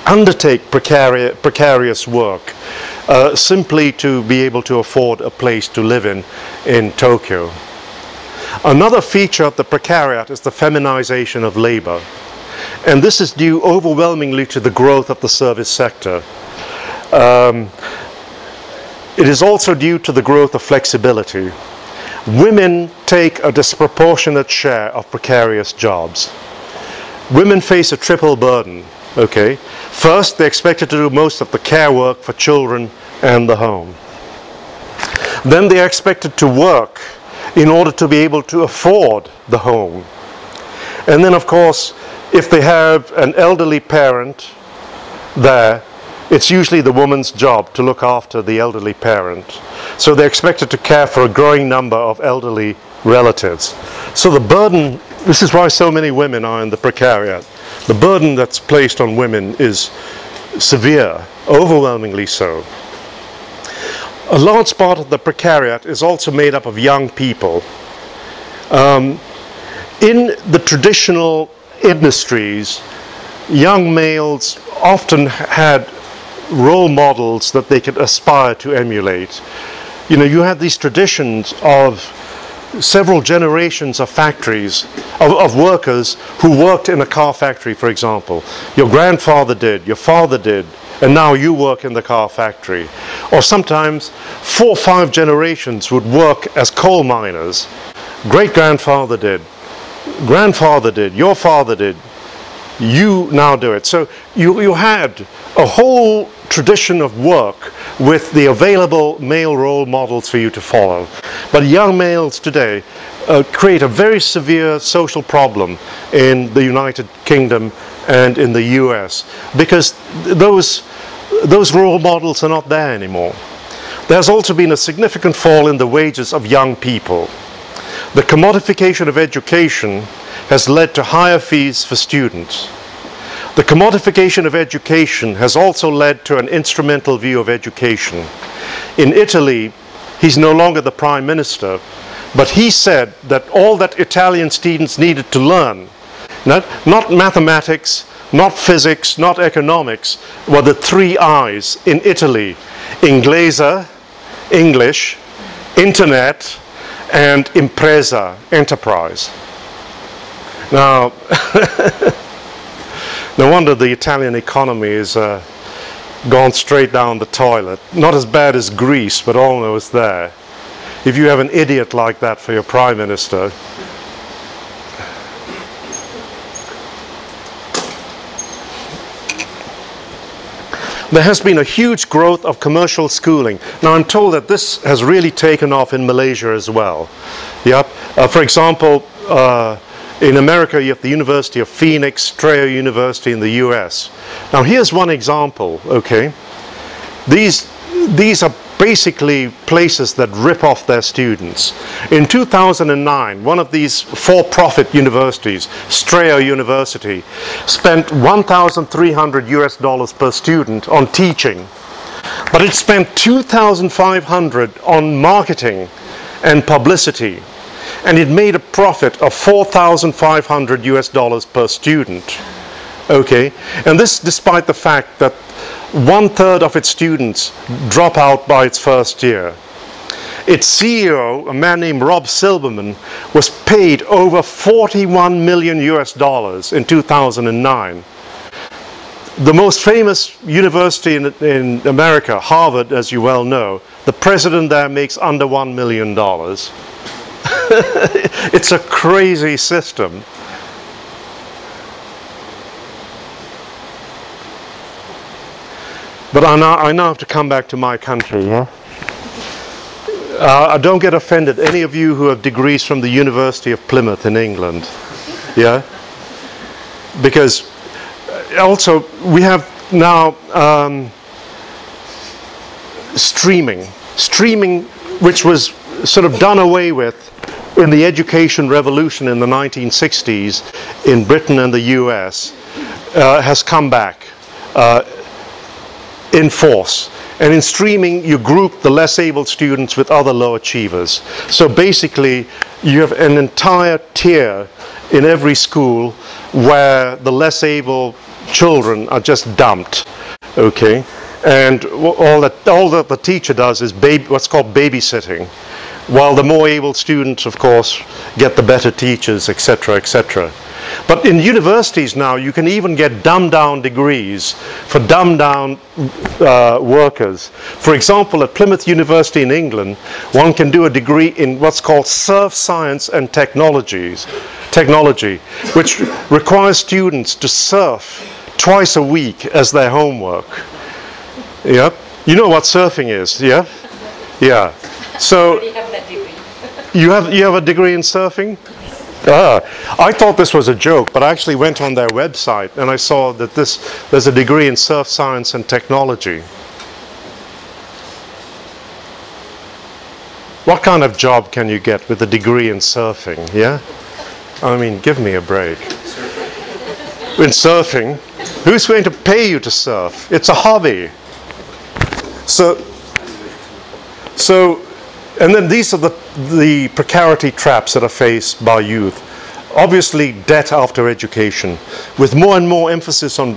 Speaker 1: undertake precarious work simply to be able to afford a place to live in Tokyo. Another feature of the precariat is the feminization of labor, and this is due overwhelmingly to the growth of the service sector. It is also due to the growth of flexibility. Women take a disproportionate share of precarious jobs. Women face a triple burden, okay? First, they're expected to do most of the care work for children and the home. Then they are expected to work in order to be able to afford the home. And then, of course, if they have an elderly parent there, it's usually the woman's job to look after the elderly parent. So they're expected to care for a growing number of elderly relatives. So the burden, this is why so many women are in the precariat. The burden that's placed on women is severe, overwhelmingly so. A large part of the precariat is also made up of young people. In the traditional industries, young males often had role models that they could aspire to emulate. You have these traditions of several generations of factories, of workers who worked in a car factory, for example. Your grandfather did, your father did, and now you work in the car factory. Or sometimes 4 or 5 generations would work as coal miners. Great-grandfather did, grandfather did, your father did, you now do it. So you had a whole tradition of work with the available male role models for you to follow. But young males today create a very severe social problem in the United Kingdom and in the US, because those those role models are not there anymore. There's also been a significant fall in the wages of young people. The commodification of education has led to higher fees for students. The commodification of education has also led to an instrumental view of education. In Italy, he's no longer the prime minister, but he said that all that Italian students needed to learn, not mathematics, not physics, not economics, were the 3 I's in Italy: Inglese, English, Internet, and impresa, enterprise. Now, no wonder the Italian economy is gone straight down the toilet. Not as bad as Greece, but almost there. If you have an idiot like that for your prime minister. There has been a huge growth of commercial schooling. Now I'm told that this has really taken off in Malaysia as well. Yep. For example, in America you have the University of Phoenix, Strayer University in the US. Now here's one example, okay? These are basically places that rip off their students. In 2009, one of these for-profit universities, Strayer University, spent $1,300 per student on teaching, but it spent $2,500 on marketing and publicity, and it made a profit of $4,500 per student. Okay, and this despite the fact that 1/3 of its students drop out by its first year. Its CEO, a man named Rob Silberman, was paid over $41 million in 2009. The most famous university in America, Harvard, as you well know, the president there makes under $1 million. It's a crazy system. But I now have to come back to my country. Yeah? Don't get offended, any of you who have degrees from the University of Plymouth in England. Yeah? Because also we have now streaming, which was sort of done away with in the education revolution in the 1960s in Britain and the US, has come back in force. And in streaming, you group the less able students with other low achievers. So basically, you have an entire tier in every school where the less able children are just dumped. Okay, and all that the teacher does is what's called babysitting, while the more able students, of course, get the better teachers, etc., etc. But in universities now, you can even get dumbed-down degrees for dumbed-down workers. For example, at Plymouth University in England, one can do a degree in what's called surf science and technology, which requires students to surf twice a week as their homework. Yep. You know what surfing is, yeah? Yeah. So you have a degree in surfing? I thought this was a joke, but I actually went on their website and I saw that there's a degree in surf science and technology. What kind of job can you get with a degree in surfing, yeah? I mean, give me a break. In surfing, who's going to pay you to surf? It's a hobby. And then these are the precarity traps that are faced by youth. Obviously, debt after education. With more and more emphasis on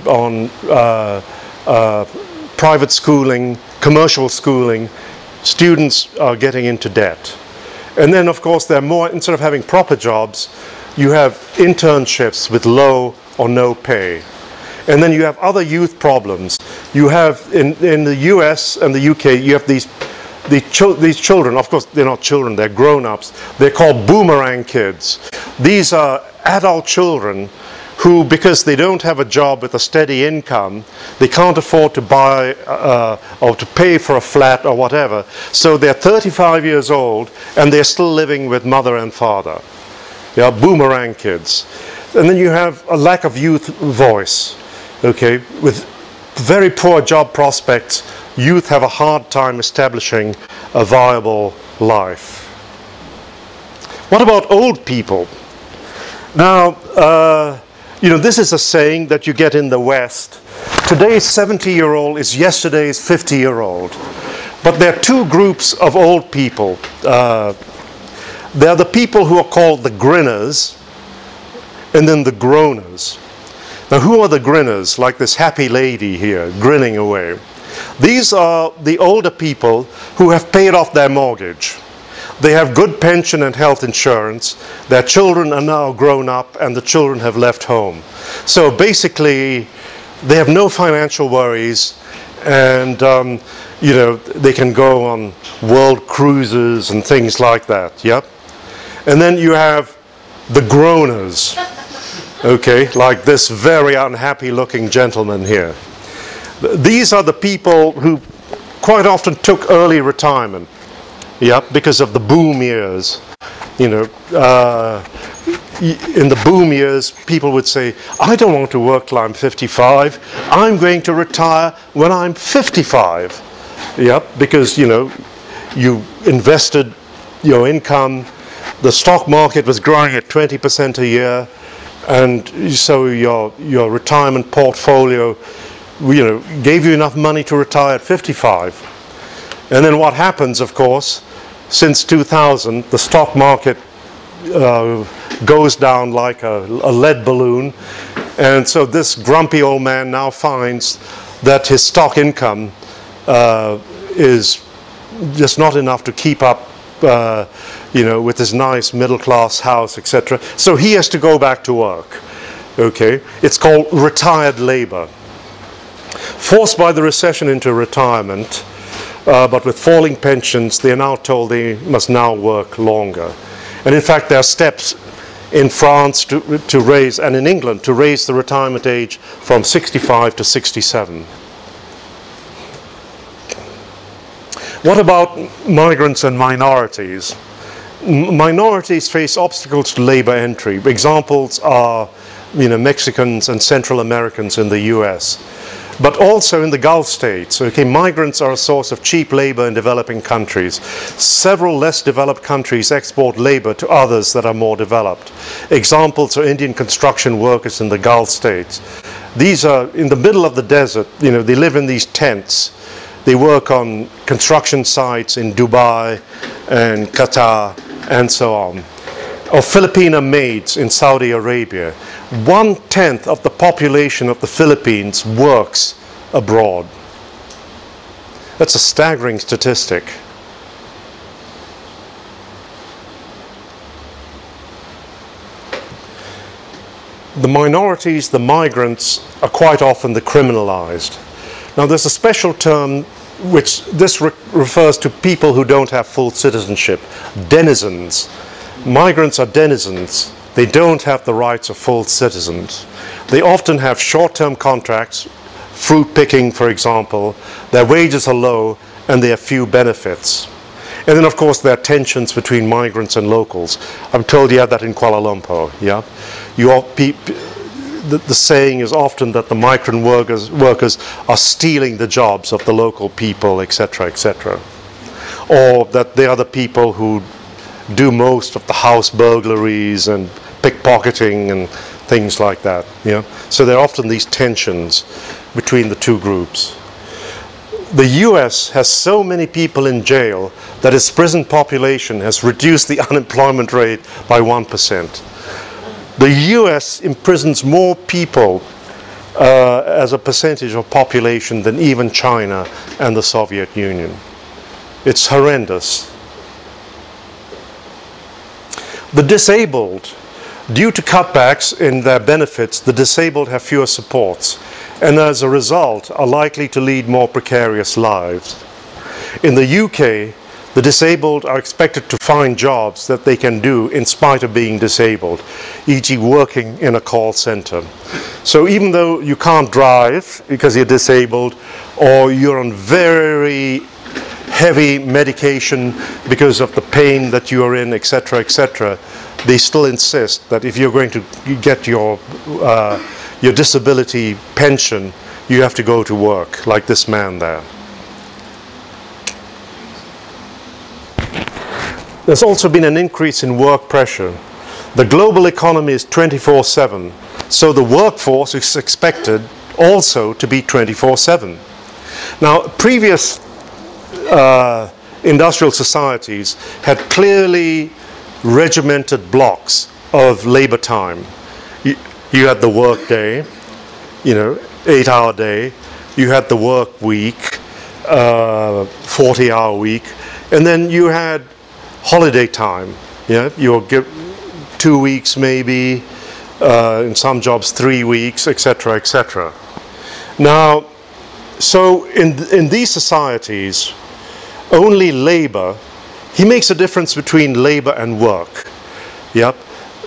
Speaker 1: private schooling, commercial schooling, students are getting into debt. And then, of course, there are more, instead of having proper jobs, you have internships with low or no pay. And then you have other youth problems. You have, in the US and the UK, you have these children, of course they're not children, they're grown-ups. They're called boomerang kids. These are adult children who, because they don't have a job with a steady income, they can't afford to buy or to pay for a flat or whatever. So they're 35 years old and they're still living with mother and father. They are boomerang kids. And then you have a lack of youth voice, okay, with very poor job prospects, youth have a hard time establishing a viable life. What about old people? Now, this is a saying that you get in the West. Today's 70-year-old is yesterday's 50-year-old. But there are two groups of old people. There are the people who are called the Griners, and then the groaners. Now, who are the Griners? Like this happy lady here, grinning away. These are the older people who have paid off their mortgage. They have good pension and health insurance. Their children are now grown up and the children have left home. So basically, they have no financial worries, and they can go on world cruises and things like that. Yep. And then you have the groaners, okay, like this very unhappy looking gentleman here. These are the people who quite often took early retirement. Yep, because of the boom years. In the boom years, people would say, I don't want to work till I'm 55. I'm going to retire when I'm 55. Yep, because, you invested your income. The stock market was growing at 20% a year. And so your retirement portfolio, gave you enough money to retire at 55. And then what happens, of course, since 2000, the stock market goes down like a lead balloon. And so this grumpy old man now finds that his stock income is just not enough to keep up, with his nice middle-class house, etc. So he has to go back to work. Okay? It's called retired labor. Forced by the recession into retirement, but with falling pensions, they are now told they must now work longer. And in fact, there are steps in France to raise, and in England, to raise the retirement age from 65 to 67. What about migrants and minorities? Minorities face obstacles to labor entry. Examples are, Mexicans and Central Americans in the US. But also in the Gulf states, okay, migrants are a source of cheap labor in developing countries. Several less developed countries export labor to others that are more developed. Examples are Indian construction workers in the Gulf states. These are in the middle of the desert, they live in these tents. They work on construction sites in Dubai and Qatar and so on. Or Filipino maids in Saudi Arabia. 1/10 of the population of the Philippines works abroad. That's a staggering statistic. The minorities, the migrants, are quite often the criminalized. Now there's a special term which this refers to people who don't have full citizenship, denizens. Migrants are denizens. They don't have the rights of full citizens. They often have short-term contracts, fruit picking, for example. Their wages are low and they have few benefits. And then, of course, there are tensions between migrants and locals. I'm told you have that in Kuala Lumpur. Yeah, the saying is often that the migrant workers are stealing the jobs of the local people, etc., etc. Or that they are the people who do most of the house burglaries and pickpocketing and things like that. Yeah? So there are often these tensions between the two groups. The US has so many people in jail that its prison population has reduced the unemployment rate by 1%. The US imprisons more people as a percentage of population than even China and the Soviet Union. It's horrendous. The disabled, due to cutbacks in their benefits, the disabled have fewer supports and as a result are likely to lead more precarious lives. In the UK, the disabled are expected to find jobs that they can do in spite of being disabled, e.g. working in a call center. So even though you can't drive because you're disabled, or you're on very heavy medication because of the pain that you are in, etc., etc., they still insist that if you're going to get your disability pension, you have to go to work, like this man there. There's also been an increase in work pressure. The global economy is 24/7, so the workforce is expected also to be 24/7. Now, previous industrial societies had clearly regimented blocks of labor time. You had the work day, 8-hour day. You had the work week, 40-hour week, and then you had holiday time. You will give 2 weeks maybe, in some jobs 3 weeks, etc., etc. Now, so in these societies, only labor, he makes a difference between labor and work. Yep.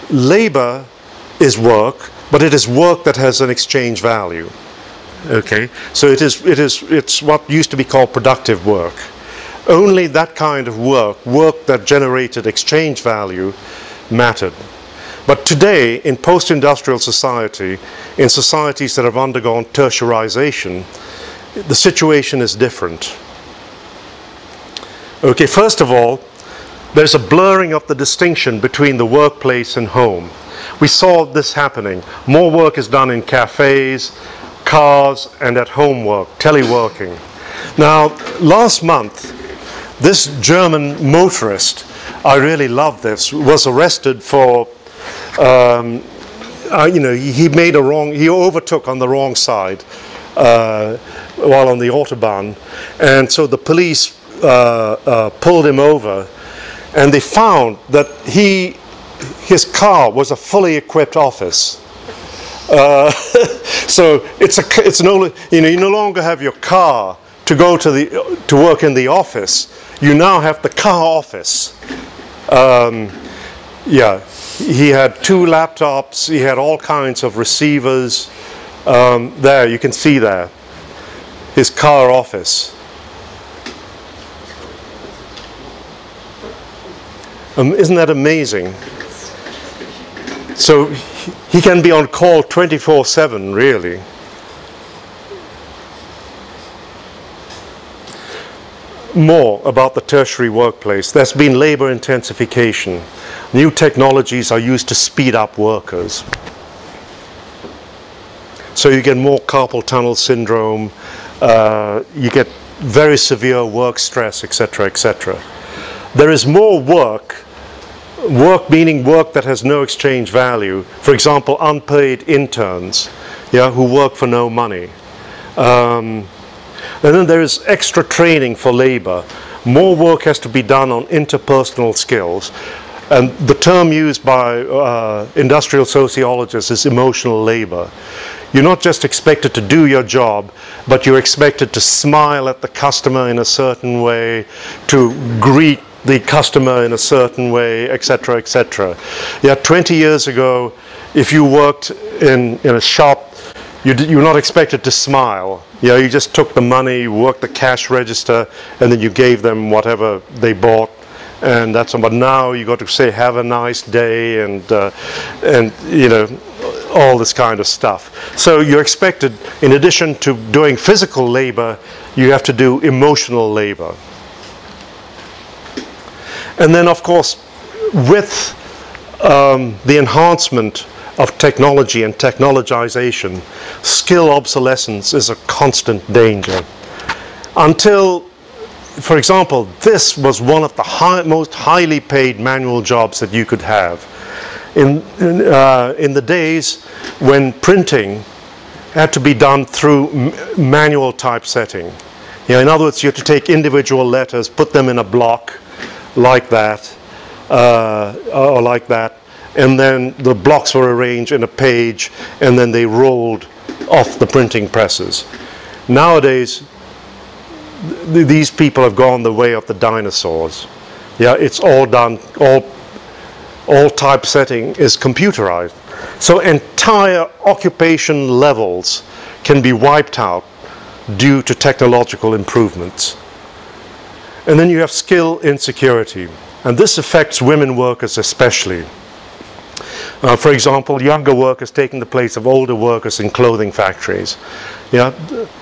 Speaker 1: Labor is work, but it is work that has an exchange value. Okay, so it's what used to be called productive work. Only that kind of work that generated exchange value, mattered. But today, in post-industrial society, in societies that have undergone tertiarization, the situation is different. Okay, first of all, there's a blurring of the distinction between the workplace and home. We saw this happening. More work is done in cafes, cars, and at home work, teleworking. Now, last month, this German motorist, I really love this, was arrested for, he overtook on the wrong side while on the Autobahn, and so the police pulled him over, and they found that his car was a fully equipped office. So you no longer have your car to go to work in the office. You now have the car office. He had 2 laptops. He had all kinds of receivers. There, you can see there, his car office. Isn't that amazing? So he can be on call 24/7, really. More about the tertiary workplace. There's been labor intensification. New technologies are used to speed up workers. So you get more carpal tunnel syndrome, you get very severe work stress, etc., etc. There is more work meaning work that has no exchange value. For example, unpaid interns, who work for no money. And then there is extra training for labor. More work has to be done on interpersonal skills. And the term used by industrial sociologists is emotional labor. You're not just expected to do your job, but you're expected to smile at the customer in a certain way, to greet the customer in a certain way, etc., etc. 20 years ago, if you worked in a shop, you were not expected to smile. You just took the money, worked the cash register, and then you gave them whatever they bought, and that's all. But now you got to say, "Have a nice day," and all this kind of stuff. So you're expected, in addition to doing physical labor, you have to do emotional labor. And then, of course, with the enhancement of technology and technologization, skill obsolescence is a constant danger. Until, for example, this was one of the most highly paid manual jobs that you could have. In the days when printing had to be done through manual typesetting. In other words, you had to take individual letters, put them in a block like that, or like that, and then the blocks were arranged in a page, and then they rolled off the printing presses. Nowadays, these people have gone the way of the dinosaurs. It's all done, all typesetting is computerized. So entire occupation levels can be wiped out due to technological improvements. And then you have skill insecurity, and this affects women workers especially. For example, younger workers taking the place of older workers in clothing factories. Yeah,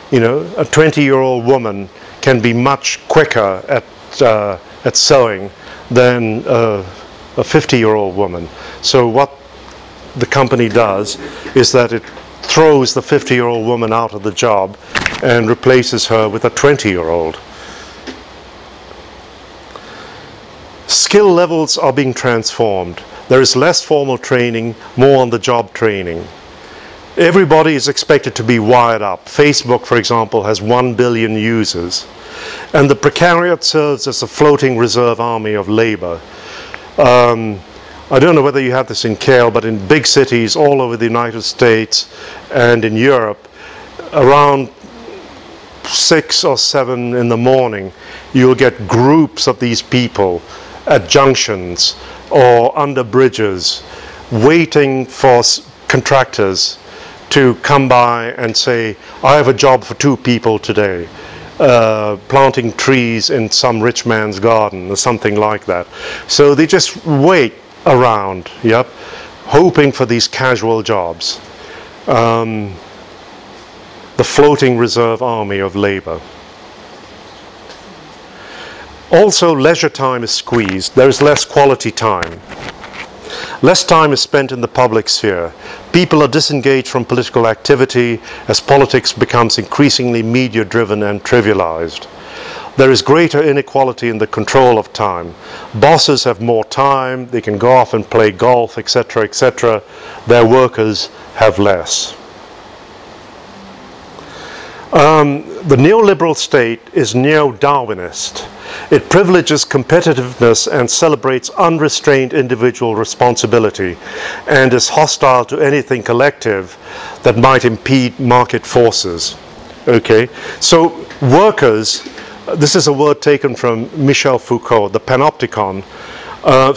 Speaker 1: you know, a 20-year-old woman can be much quicker at sewing than a 50-year-old woman. So what the company does is that it throws the 50-year-old woman out of the job and replaces her with a 20-year-old. Skill levels are being transformed. There is less formal training, more on-the-job training. Everybody is expected to be wired up. Facebook, for example, has 1 billion users. And the precariat serves as a floating reserve army of labor. I don't know whether you have this in Kale, but in big cities all over the United States and in Europe, around 6 or 7 in the morning, you'll get groups of these people at junctions or under bridges waiting for contractors to come by and say, I have a job for 2 people today, planting trees in some rich man's garden or something like that. So they just wait around, yep, hoping for these casual jobs. The floating reserve army of labor. Also, leisure time is squeezed. There is less quality time. Less time is spent in the public sphere. People are disengaged from political activity as politics becomes increasingly media-driven and trivialized. There is greater inequality in the control of time. Bosses have more time, they can go off and play golf, etc., etc. Their workers have less. The neoliberal state is neo-Darwinist. It privileges competitiveness and celebrates unrestrained individual responsibility and is hostile to anything collective that might impede market forces. Okay, so workers, this is a word taken from Michel Foucault, the panopticon.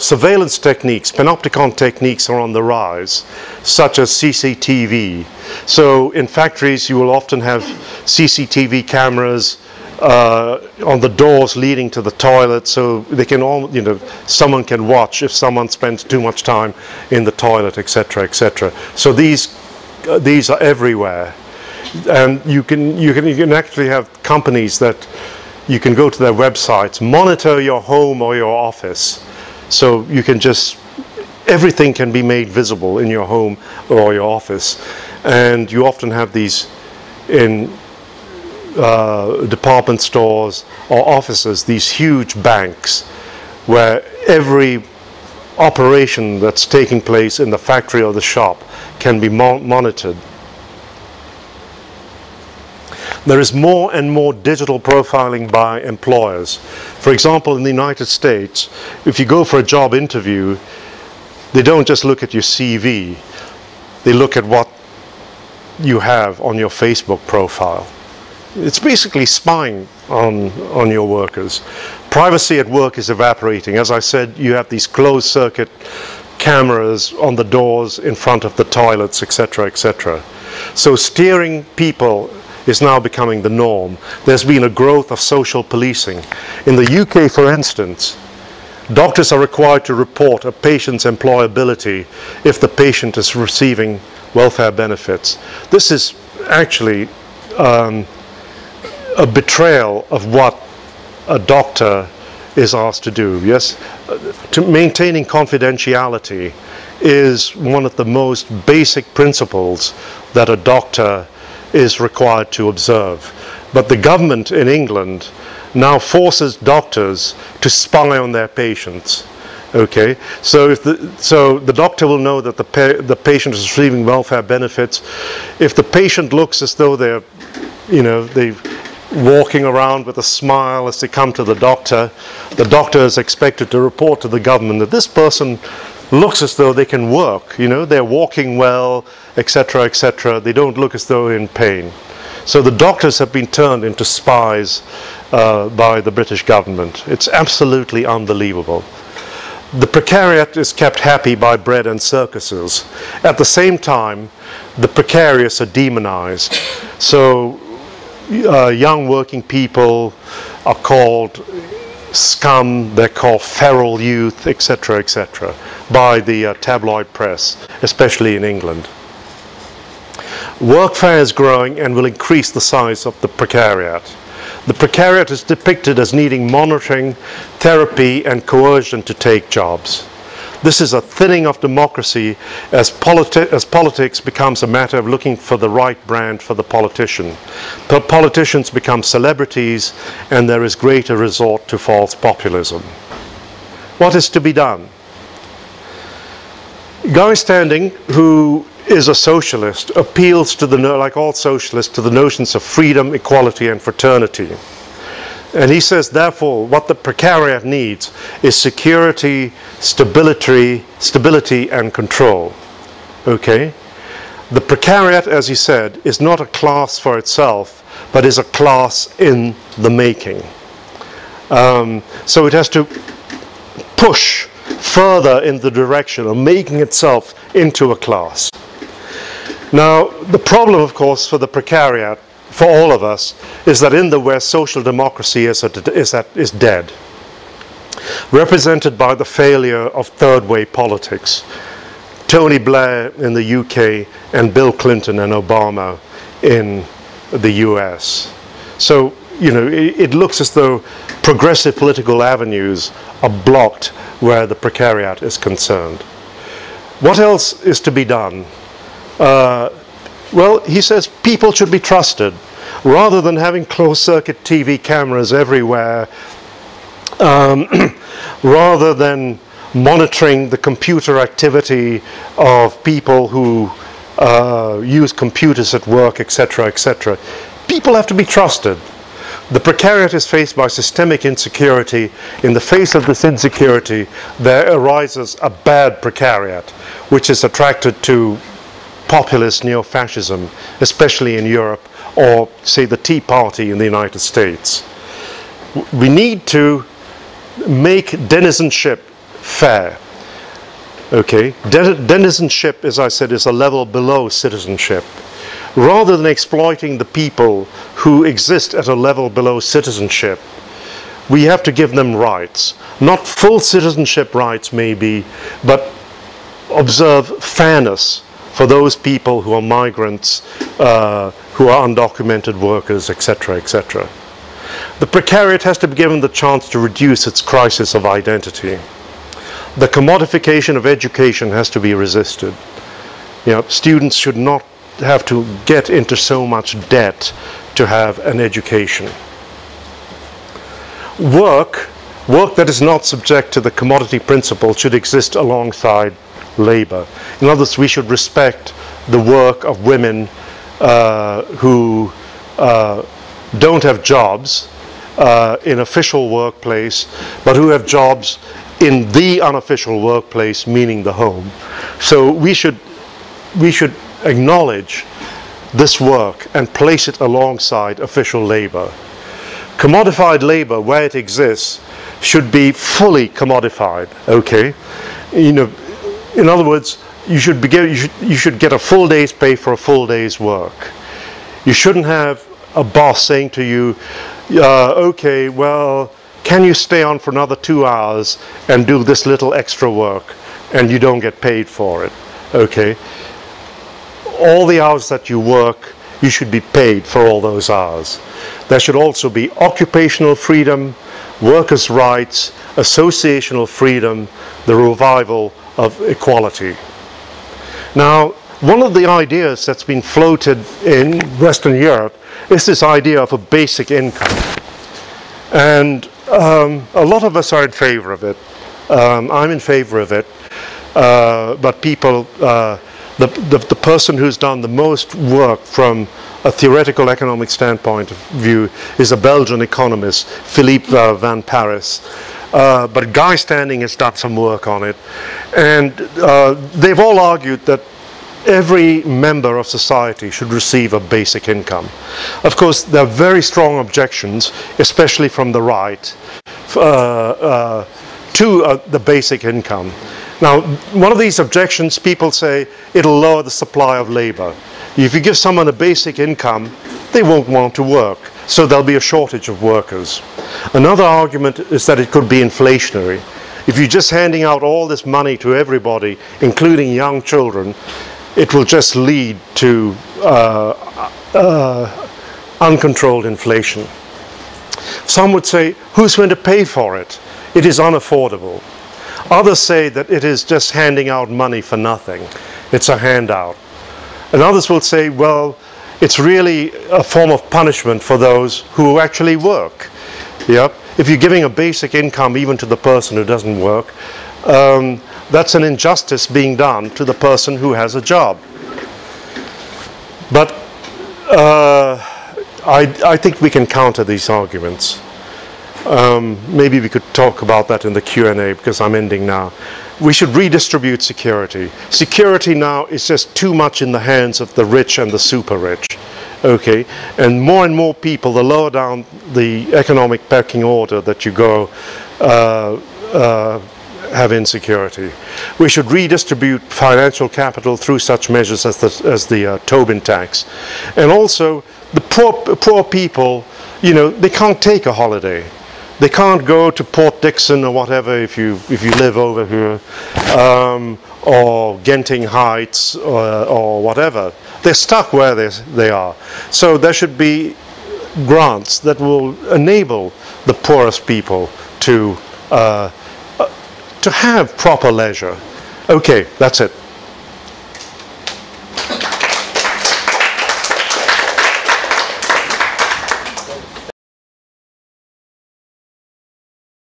Speaker 1: Surveillance techniques, panopticon techniques are on the rise, such as CCTV. So in factories you will often have CCTV cameras on the doors leading to the toilet, so they can all, you know, someone can watch if someone spends too much time in the toilet, etc., etc. So these are everywhere, and you can actually have companies that you can go to their websites, monitor your home or your office, so you can just, everything can be made visible in your home or your office, and you often have these in department stores or offices, these huge banks where every operation that's taking place in the factory or the shop can be monitored. There is more and more digital profiling by employers. For example, in the United States, if you go for a job interview, they don't just look at your CV, they look at what you have on your Facebook profile. It's basically spying on your workers. Privacy at work is evaporating. As I said, you have these closed circuit cameras on the doors in front of the toilets, etc., etc. So steering people is now becoming the norm. There's been a growth of social policing. In the UK, for instance, doctors are required to report a patient's employability if the patient is receiving welfare benefits. This is actually a betrayal of what a doctor is asked to do. Yes, to maintaining confidentiality is one of the most basic principles that a doctor is required to observe. But the government in England now forces doctors to spy on their patients. Okay, so if the doctor will know that the patient is receiving welfare benefits. If the patient looks as though they're, you know, they're walking around with a smile as they come to the doctor is expected to report to the government that this person looks as though they can work, you know, they're walking well, etc., etc. They don't look as though they're in pain. So the doctors have been turned into spies by the British government. It's absolutely unbelievable. The precariat is kept happy by bread and circuses. At the same time, the precarious are demonized. So young working people are called scum, they're called feral youth, etc., etc. by the tabloid press, especially in England. Workfare is growing and will increase the size of the precariat. The precariat is depicted as needing monitoring, therapy, and coercion to take jobs. This is a thinning of democracy as politics becomes a matter of looking for the right brand for the politician. Politicians become celebrities, and there is greater resort to false populism. What is to be done? Guy Standing, who is a socialist, appeals to like all socialists, to the notions of freedom, equality, and fraternity. And he says, therefore, what the precariat needs is security, stability, and control. Okay? The precariat, as he said, is not a class for itself, but is a class in the making. So it has to push further in the direction of making itself into a class. Now, the problem, of course, for the precariat, for all of us, is that in the West, social democracy is dead, represented by the failure of third-way politics. Tony Blair in the UK and Bill Clinton and Obama in the US. So, you know, it looks as though progressive political avenues are blocked where the precariat is concerned. What else is to be done? Well, he says people should be trusted. Rather than having closed-circuit TV cameras everywhere, rather than monitoring the computer activity of people who use computers at work, etc., etc., people have to be trusted. The precariat is faced by systemic insecurity. In the face of this insecurity, there arises a bad precariat, which is attracted to populist neo-fascism, especially in Europe, or say the Tea Party in the United States. We need to make denizenship fair. Okay, denizenship, as I said, is a level below citizenship. Rather than exploiting the people who exist at a level below citizenship, we have to give them rights. Not full citizenship rights maybe, but observe fairness for those people who are migrants, who are undocumented workers, etc., etc. The precariat has to be given the chance to reduce its crisis of identity. The commodification of education has to be resisted. You know, students should not have to get into so much debt to have an education. Work that is not subject to the commodity principle should exist alongside labor. In other words, we should respect the work of women who don't have jobs in official workplace, but who have jobs in the unofficial workplace, meaning the home. So we should acknowledge this work and place it alongside official labor. Commodified labor, where it exists, should be fully commodified. Okay, you know, in other words, you should get a full day's pay for a full day's work. You shouldn't have a boss saying to you, okay, well, can you stay on for another 2 hours and do this little extra work, and you don't get paid for it. Okay, all the hours that you work, you should be paid for all those hours. There should also be occupational freedom, workers' rights, associational freedom, the revival of equality. Now, one of the ideas that's been floated in Western Europe is this idea of a basic income. And a lot of us are in favor of it. I'm in favor of it. But people, the person who's done the most work from a theoretical economic standpoint of view is a Belgian economist, Philippe van Parijs. But Guy Standing has done some work on it. And they've all argued that every member of society should receive a basic income. Of course, there are very strong objections, especially from the right, to the basic income. Now, one of these objections, people say it'll lower the supply of labor. If you give someone a basic income, they won't want to work, so there'll be a shortage of workers. Another argument is that it could be inflationary. If you're just handing out all this money to everybody, including young children, it will just lead to uncontrolled inflation. Some would say, who's going to pay for it? It is unaffordable. Others say that it is just handing out money for nothing. It's a handout. And others will say, well, it's really a form of punishment for those who actually work. Yep. If you're giving a basic income even to the person who doesn't work, that's an injustice being done to the person who has a job. But I think we can counter these arguments. Maybe we could talk about that in the Q&A, because I'm ending now. We should redistribute security. Security now is just too much in the hands of the rich and the super rich. Okay, and more people, the lower down the economic pecking order that you go, have insecurity. We should redistribute financial capital through such measures as the Tobin tax. And also, the poor people, you know, they can't take a holiday. They can't go to Port Dickson or whatever if you live over here, or Genting Heights or whatever. They're stuck where they are. So there should be grants that will enable the poorest people to have proper leisure. Okay, that's it.